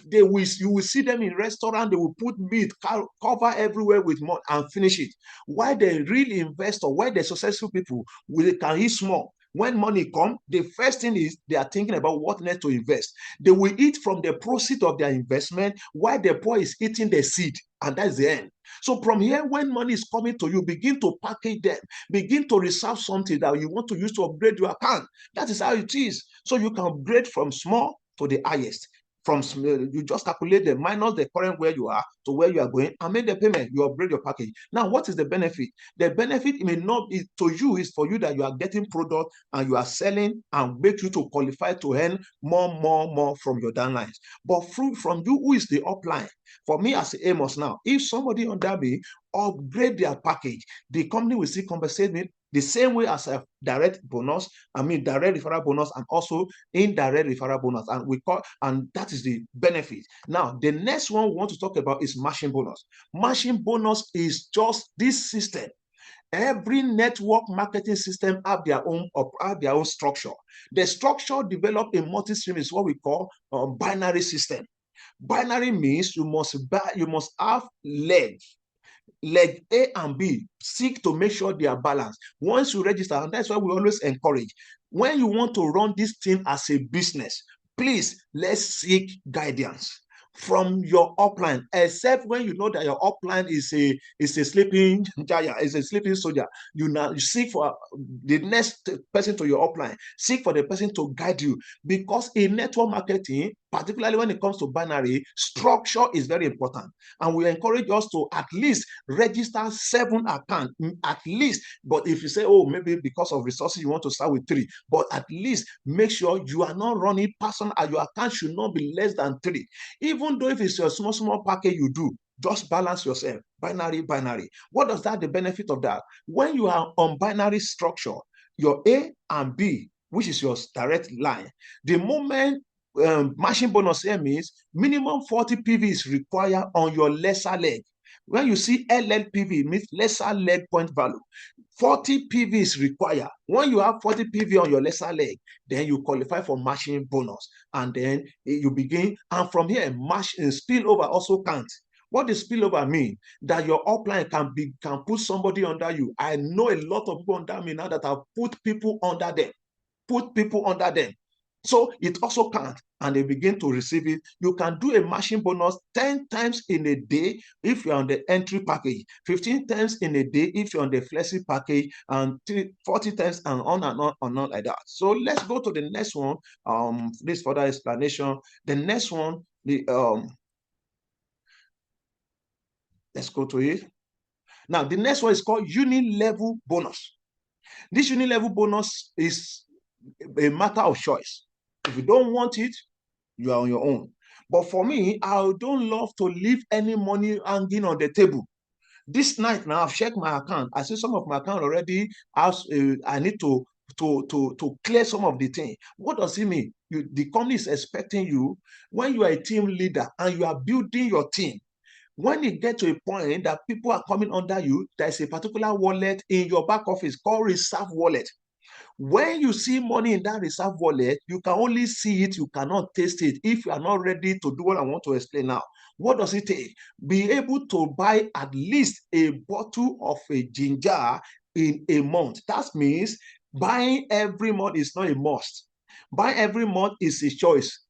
You will see them in restaurant, they will put meat, cover everywhere with money and finish it. While the real investor, while the successful people, they can eat small. When money comes, the first thing is they are thinking about what next to invest. They will eat from the proceeds of their investment, while the poor is eating the seed, and that's the end. So from here, when money is coming to you, begin to package them, begin to reserve something that you want to use to upgrade your account. That is how it is. So you can upgrade from small to the highest. From you just calculate the minus the current where you are to where you are going and make the payment. You upgrade your package. Now, what is the benefit? The benefit may not be to you, is for you that you are getting product and you are selling and make you to qualify to earn more from your downlines. But from you who is the upline, for me as Amos now, if somebody under me upgrade their package, the company will still compensate me the same way as a direct bonus, direct referral bonus, and also indirect referral bonus. And that is the benefit. Now, the next one we want to talk about is matching bonus. Matching bonus is just this system. Every network marketing system have their own structure. The structure developed in MultiStream is what we call a binary system. Binary means you must have leg A and B, seek to make sure they are balanced. Once you register, and that's why we always encourage, when you want to run this thing as a business, please, let's seek guidance from your upline, except when you know that your upline is a sleeping giant, is a sleeping soldier. You seek for the next person to your upline, seek for the person to guide you, because in network marketing, particularly when it comes to binary, structure is very important. And we encourage us to at least register 7 accounts, at least. But if you say, oh, maybe because of resources you want to start with 3, but at least make sure you are not running personal, and your account should not be less than 3. Even though if it's a small package you do, just balance yourself. Binary. What does that, the benefit of that? When you are on binary structure, your A and B, which is your direct line, the moment matching bonus here means minimum 40 PV is required on your lesser leg. When you see LLPV, means lesser leg point value, 40 PV is required. When you have 40 PV on your lesser leg, then you qualify for matching bonus. And then you begin, and from here, match and spillover also counts. What does spillover mean? That your upline can put somebody under you. I know a lot of people under me now that have put people under them. So it also counts, and they begin to receive it. You can do a matching bonus 10 times in a day if you're on the entry package, 15 times in a day if you're on the FLEXI package, and 40 times and on like that. So let's go to the next one. This further explanation. The next one, let's go to it. Now, the next one is called uni-level bonus. This uni-level bonus is a matter of choice. If you don't want it, you are on your own. But for me, I don't love to leave any money hanging on the table. This night now, I've checked my account. I see some of my account already. I need to clear some of the thing. What does it mean? The company is expecting you, when you are a team leader and you are building your team, when you get to a point that people are coming under you, there's a particular wallet in your back office called reserve wallet. When you see money in that reserve wallet, you can only see it, you cannot taste it if you are not ready to do what I want to explain now. What does it take? Be able to buy at least a bottle of a Jinja in a month. That means buying every month is not a must. Buying every month is a choice.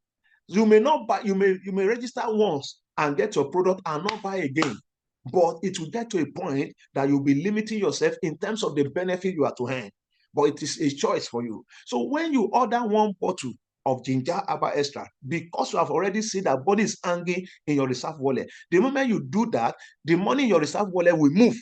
You may not buy, you may register once and get your product and not buy again. But it will get to a point that you'll be limiting yourself in terms of the benefit you are to earn. But it is a choice for you. So when you order one bottle of Jinja Herbal Extra, because you have already seen that body is hanging in your reserve wallet, the moment you do that, the money in your reserve wallet will move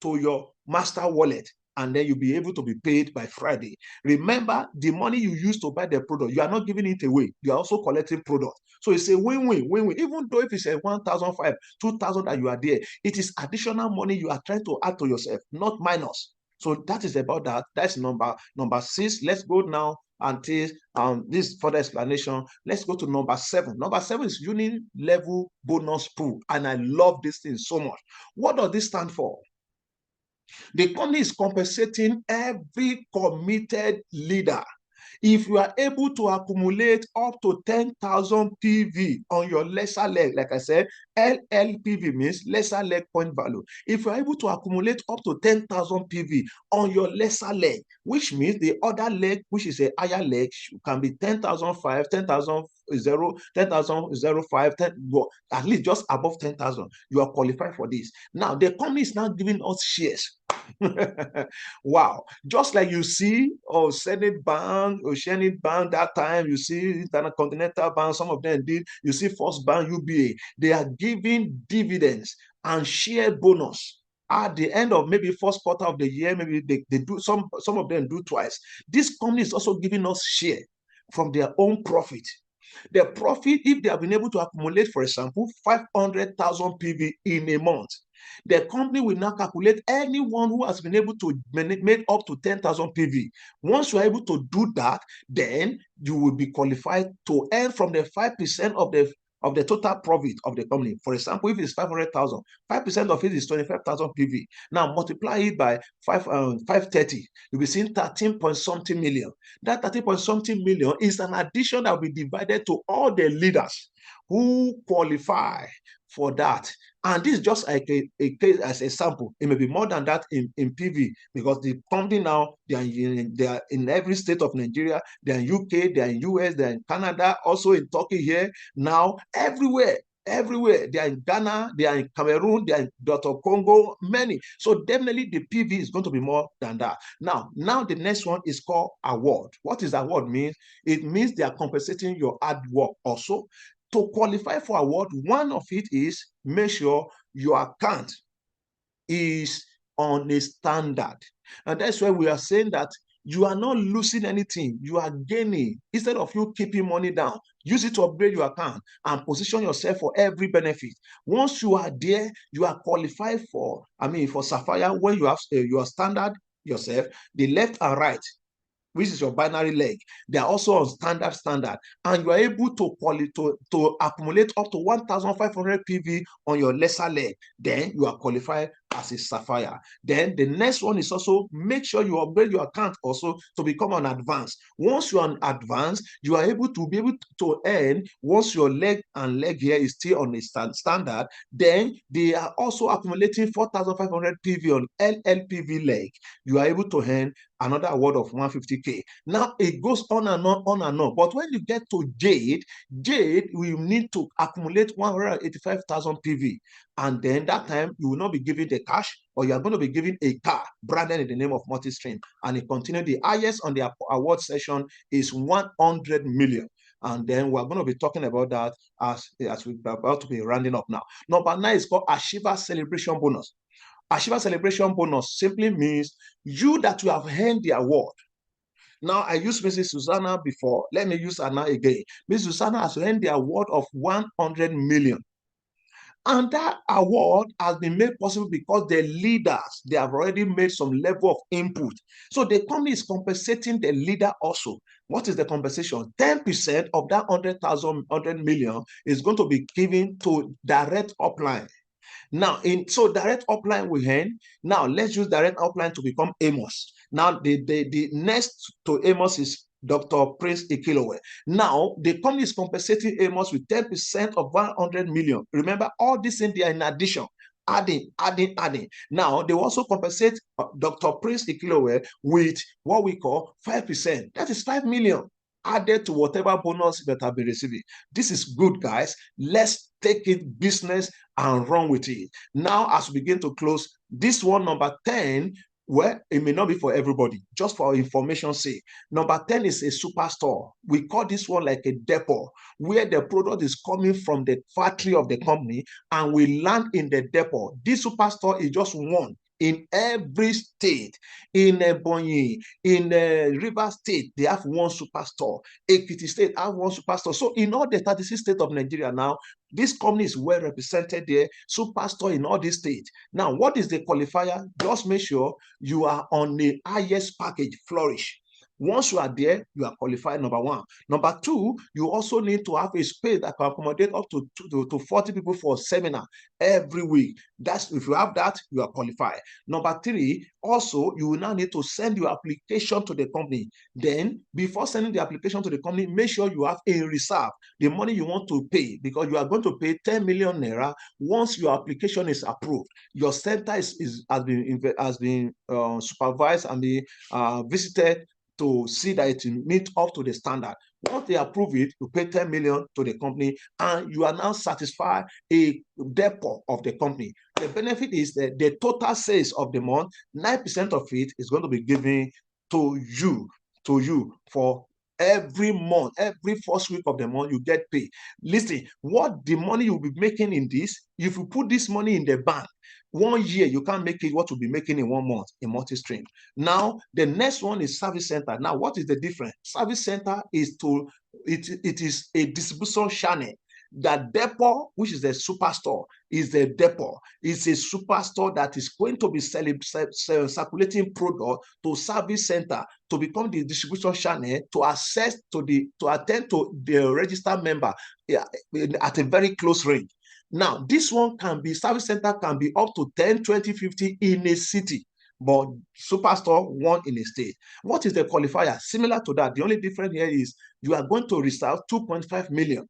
to your master wallet, and then you'll be able to be paid by Friday. Remember, the money you use to buy the product, you are not giving it away. You are also collecting product. So it's a win-win, win-win. Even though if it's a 1,500, 2,000 that you are there, it is additional money you are trying to add to yourself, not minus. So that is about that. That's number 6. Let's go now until this further explanation. Let's go to number 7. Number 7 is unit level bonus pool. And I love this thing so much. What does this stand for? The company is compensating every committed leader. If you are able to accumulate up to 10,000 PV on your lesser leg, like I said, LLPV means lesser leg point value. If you are able to accumulate up to 10,000 PV on your lesser leg, which means the other leg, which is a higher leg, can be 10,005, 10,000, 10,005, at least just above 10,000. You are qualified for this. Now, the company is now giving us shares. Wow. Just like you see Senate Bank, Oceanic Bank that time, you see Intercontinental Bank, some of them did, you see First Bank, UBA, they are giving dividends and share bonus at the end of maybe first quarter of the year. Maybe they do, some of them do twice. This company is also giving us share from their own profit. The profit, if they have been able to accumulate, for example, 500,000 PV in a month, the company will now calculate anyone who has been able to make up to 10,000 PV. Once you are able to do that, then you will be qualified to earn from the 5% of the total profit of the company. For example, if it's 500,000, 5% of it is 25,000 PV. Now multiply it by 530, you'll be seeing 13 point something million. That 13 point something million is an addition that will be divided to all the leaders who qualify for that. And this is just like a case as a sample. It may be more than that in PV, because the company now, they are in every state of Nigeria, they are in UK, they are in US, they are in Canada, also in Turkey here, now everywhere. They are in Ghana, they are in Cameroon, they are in Congo, many. So definitely the PV is going to be more than that. Now the next one is called award. What does award mean? It means they are compensating your hard work also. To qualify for award, one of it is make sure your account is on a standard. And that's why we are saying that you are not losing anything, you are gaining. Instead of you keeping money down, use it to upgrade your account and position yourself for every benefit. Once you are there, you are qualified for Sapphire, when you have your standard yourself, the left and right, which is your binary leg, they are also on standard, and you are able to accumulate up to 1,500 PV on your lesser leg. Then you are qualified as a Sapphire. Then the next one is also make sure you upgrade your account also to become an advanced. Once you are an advanced, you are able to earn, once your leg here is still on a standard, then they are also accumulating 4,500 PV on LLPV leg. You are able to earn another award of 150K. Now it goes on and on. But when you get to Jade will need to accumulate 185,000 PV. And then that time you will not be given the cash, or you are going to be given a car branded in the name of MultiStream. And it continues. The highest on the award session is 100 million. And then we're going to be talking about that as we're about to be rounding up now. Number 9 is called Ashiva Celebration Bonus. Ashiva Celebration Bonus simply means you that you have earned the award. Now, I used Mrs. Susanna before. Let me use her now again. Mrs. Susanna has earned the award of 100 million. And that award has been made possible because the leaders, they have already made some level of input. So the company is compensating the leader also. What is the compensation? 10% of that 100 million is going to be given to direct upline. Now, so direct upline will end. Now, let's use direct upline to become Amos. Now, the next to Amos is Dr. Prince Ikilowe. Now, the company is compensating Amos with 10% of 100 million. Remember, all this in there in addition. Adding. Now, they also compensate Dr. Prince Ikilowe with what we call 5%. That is 5 million. added to whatever bonus that have been receiving. This is good, guys. Let's take it business and run with it. Now, as we begin to close, this one, number 10, well, it may not be for everybody, just for information's sake. Number 10 is a superstore. We call this one like a depot, where the product is coming from the factory of the company and we land in the depot. This superstore is just one in every state. In Ebonyi, in River State, they have one superstore. Ekiti State have one superstore. So in all the 36 states of Nigeria now, this company is well represented there, superstore in all these states. Now, what is the qualifier? Just make sure you are on the highest package, Flourish. Once you are there, you are qualified, number one. Number two, you also need to have a space that can accommodate up to 40 people for a seminar every week. That's, if you have that, you are qualified. Number three, also, you will now need to send your application to the company. Then, before sending the application to the company, make sure you have a reserve, the money you want to pay, because you are going to pay 10 million naira once your application is approved. Your center has been supervised and been visited to see that it meets up to the standard. Once they approve it, you pay 10 million to the company and you are now satisfied a depot of the company. The benefit is that the total sales of the month, 9% of it is going to be given to you for every month. Every first week of the month, you get paid. Listen, what the money you'll be making in this, if you put this money in the bank, 1 year, you can't make it what you'll be making in 1 month in MultiStream. Now, the next one is service center. Now, what is the difference? Service center is it is a distribution channel. That depot, which is the superstore, is the depot. It's a superstore that is going to be circulating product to service center to become the distribution channel to attend to the registered member at a very close range. Now, this one can be, service center can be up to 10, 20, 50 in a city, but superstore one in a state. What is the qualifier? Similar to that, the only difference here is you are going to reserve 2.5 million.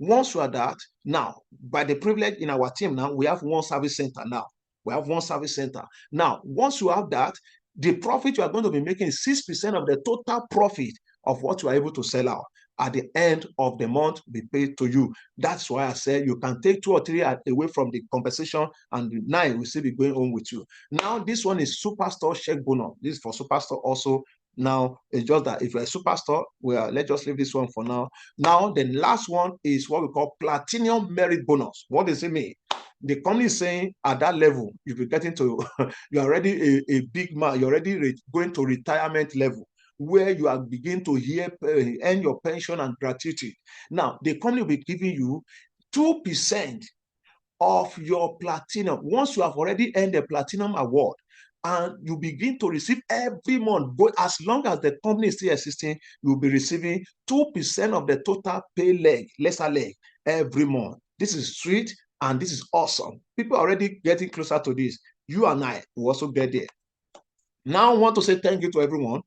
Once you are that, now, by the privilege in our team now, we have one service center now. We have one service center. Now, once you have that, the profit you are going to be making is 6% of the total profit of what you are able to sell out. At the end of the month, be paid to you. That's why I said you can take 2 or 3 away from the compensation, and 9 will still be going on with you. Now, this one is Superstore check bonus. This is for Superstore also. Now, it's just that if you're a superstore, well, let's just leave this one for now. Now, the last one is what we call Platinum Merit Bonus. What does it mean? The company is saying at that level, you'll be getting to, you're already a big man, you're already going to retirement level, where you are beginning to earn your pension and gratuity. Now, the company will be giving you 2% of your platinum. Once you have already earned the platinum award, and you begin to receive every month, but as long as the company is still existing, you'll be receiving 2% of the total pay lesser leg every month. This is sweet and this is awesome. People are already getting closer to this. You and I will also get there. Now I want to say thank you to everyone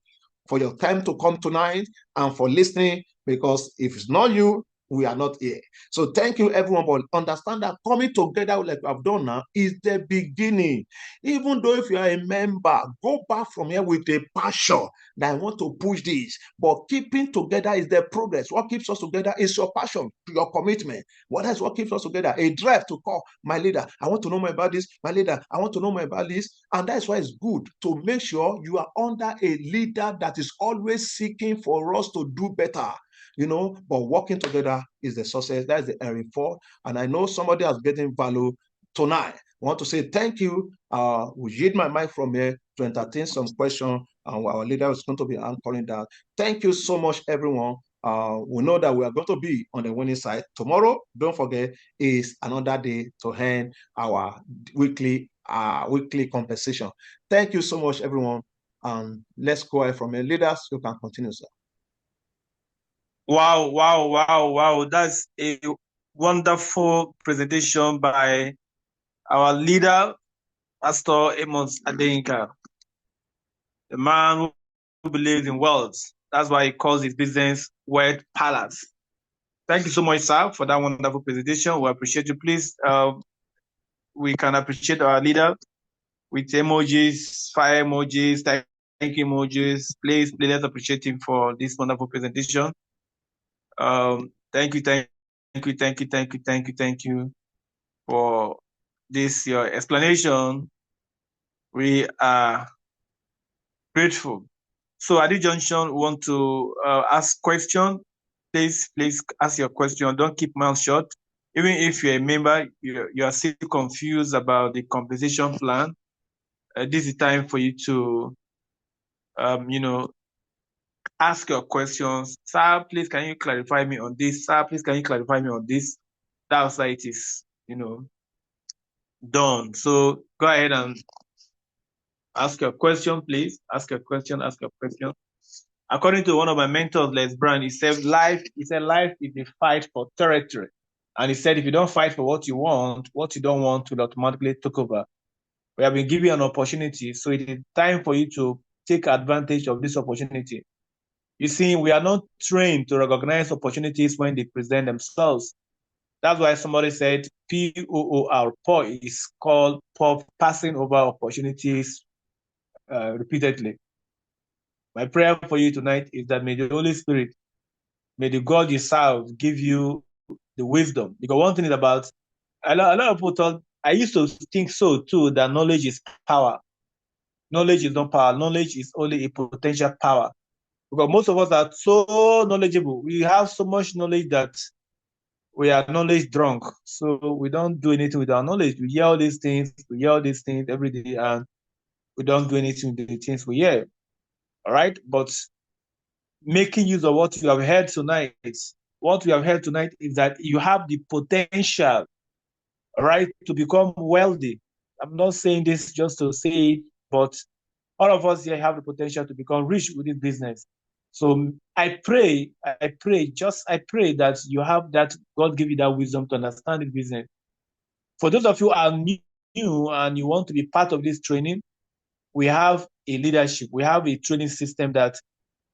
for your time to come tonight and for listening, because if it's not you, we are not here. So thank you, everyone, but understand that coming together like I've done now is the beginning. Even though if you are a member, go back from here with a passion that I want to push this. But keeping together is the progress. What keeps us together is your passion, your commitment. What is what keeps us together? A drive to call my leader. I want to know more about this. My leader, I want to know more about this. And that's why it's good to make sure you are under a leader that is always seeking for us to do better. But working together is the success. That is the area for. And I know somebody has getting value tonight. I want to say thank you. We yield my mic from here to entertain some questions, and our leader is going to be answering that. Thank you so much, everyone. We know that we are going to be on the winning side. Tomorrow, don't forget, is another day to end our weekly compensation. Thank you so much, everyone. Let's go ahead from here. Leaders, you can continue, sir. Wow, wow, wow, wow. That's a wonderful presentation by our leader, Pastor Amos Adeyinka, the man who believes in wealth. That's why he calls his business Wealth Palace. Thank you so much, sir, for that wonderful presentation. We appreciate you. Please, we can appreciate our leader with emojis, fire emojis, you emojis. Please, let's appreciate him for this wonderful presentation. Thank you for this, your explanation. We are grateful. So at this junction, we want to ask question. Please ask your question. Don't keep mouth shut. Even if you're a member, you are still confused about the compensation plan. This is the time for you to, ask your questions. Sir, please, can you clarify me on this? Sir, please, can you clarify me on this? That's how it is, done. So go ahead and ask your question, please. Ask your question. According to one of my mentors, Les Brown, he said life is a fight for territory. And he said, if you don't fight for what you don't want will automatically take over. We have been given an opportunity, so it is time for you to take advantage of this opportunity. You see, we are not trained to recognize opportunities when they present themselves. That's why somebody said POOR, POR is called passing over opportunities repeatedly. My prayer for you tonight is that may the Holy Spirit, may the God you serve give you the wisdom. Because one thing is about, a lot of people thought, I used to think so too, that knowledge is power. Knowledge is not power. Knowledge is only a potential power. Because most of us are so knowledgeable. We have so much knowledge that we are knowledge drunk. So we don't do anything with our knowledge. We hear all these things every day, and we don't do anything with the things we hear. All right? But making use of what you have heard tonight, what we have heard tonight is that you have the potential, right, to become wealthy. I'm not saying this just to say it, but all of us here have the potential to become rich with this business. So I pray that you have that, God give you that wisdom to understand the business. For those of you who are new and you want to be part of this training, we have a leadership. We have a training system that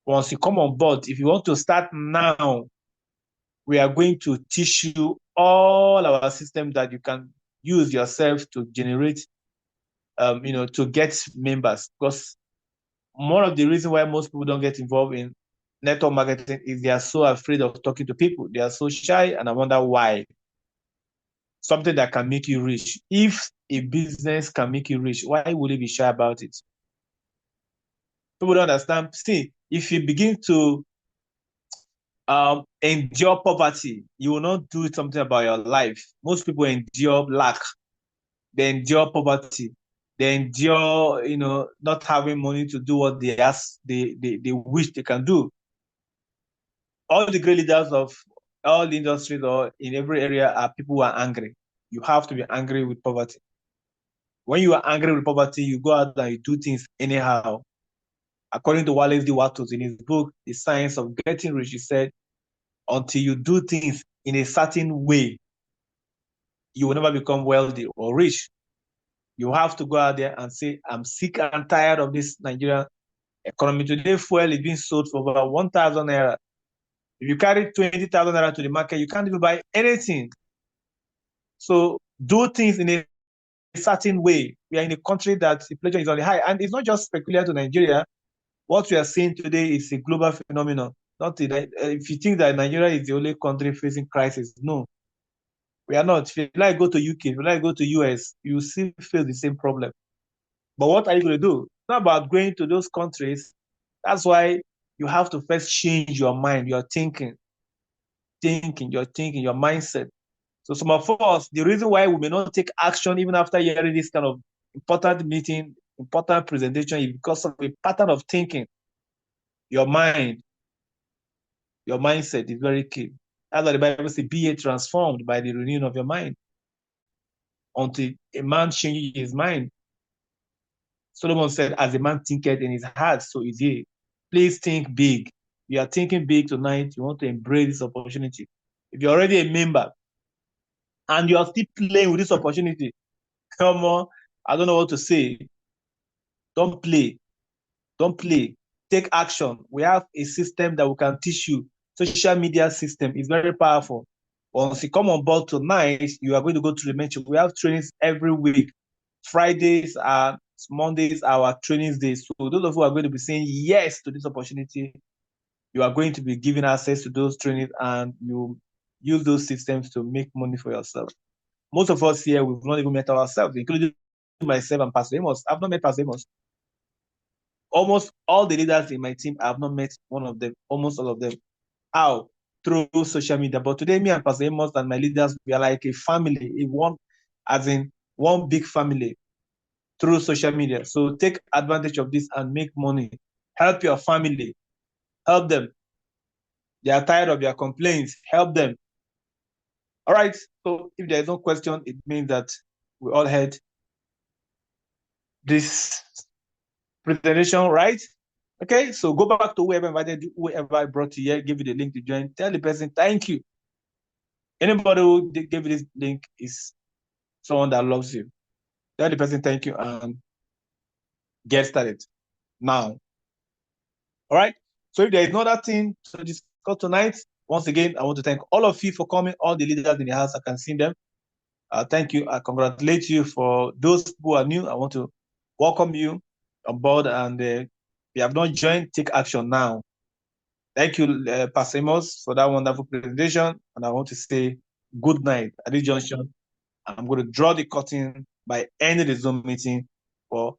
once you come on board, if you want to start now, we are going to teach you all our system that you can use yourself to generate, to get members. Because one of the reasons why most people don't get involved in network marketing is they are so afraid of talking to people. They are so shy, and I wonder why. Something that can make you rich. If a business can make you rich, why would you be shy about it? People don't understand. See, if you begin to endure poverty, you will not do something about your life. Most people endure lack. They endure poverty. They endure, not having money to do what they ask, they wish they can do. All the great leaders of all the industries or in every area are people who are angry. You have to be angry with poverty. When you are angry with poverty, you go out and you do things anyhow. According to Wallace D. Wattles in his book, The Science of Getting Rich, he said, until you do things in a certain way, you will never become wealthy or rich. You have to go out there and say, I'm sick and tired of this Nigerian economy. Today, fuel is being sold for about 1,000 naira. If you carry 20,000 naira to the market, you can't even buy anything. So do things in a certain way. We are in a country that inflation is on the high. And it's not just peculiar to Nigeria. What we are seeing today is a global phenomenon. If you think that Nigeria is the only country facing crisis, no. We are not. If you like go to UK, if you like go to US, you still face the same problem. But what are you going to do? It's not about going to those countries. That's why you have to first change your mind, your thinking, your mindset. So some of us, the reason why we may not take action even after hearing this kind of important meeting, important presentation, is because of a pattern of thinking. Your mind, your mindset is very key. That's why the Bible says, be ye transformed by the renewing of your mind. Until a man changes his mind. Solomon said, as a man thinketh in his heart, so is he. Please think big. You are thinking big tonight. You want to embrace this opportunity. If you're already a member and you are still playing with this opportunity, come on, I don't know what to say. Don't play. Don't play. Take action. We have a system that we can teach you. Social media system is very powerful. Once you come on board tonight, you are going to go to the mentor. We have trainings every week. Fridays are Mondays our trainings days. So those of you who are going to be saying yes to this opportunity, you are going to be given access to those trainings and you use those systems to make money for yourself. Most of us here, we've not even met ourselves, including myself and Pastor Amos. I've not met Pastor Amos. Almost all the leaders in my team, I've not met one of them, almost all of them. How? Through social media. But today, me and Pastor Amos and my leaders, we are like a family, as in one big family through social media. So take advantage of this and make money. Help your family. Help them. They are tired of their complaints. Help them. All right. So if there is no question, it means that we all heard this presentation, right? Okay. So go back to whoever invited you, whoever I brought you here, give you the link to join. Tell the person, thank you. Anybody who gave you this link is someone that loves you. Tell the person, thank you, and get started now. All right. So if there is no other thing to discuss tonight, once again, I want to thank all of you for coming, all the leaders in the house. I can see them. Thank you. I congratulate you. For those who are new, I want to welcome you on board. And if you have not joined, take action now. Thank you, Pastor Amos, for that wonderful presentation. And I want to say good night at this junction. I'm going to draw the curtain by ending the Zoom meeting for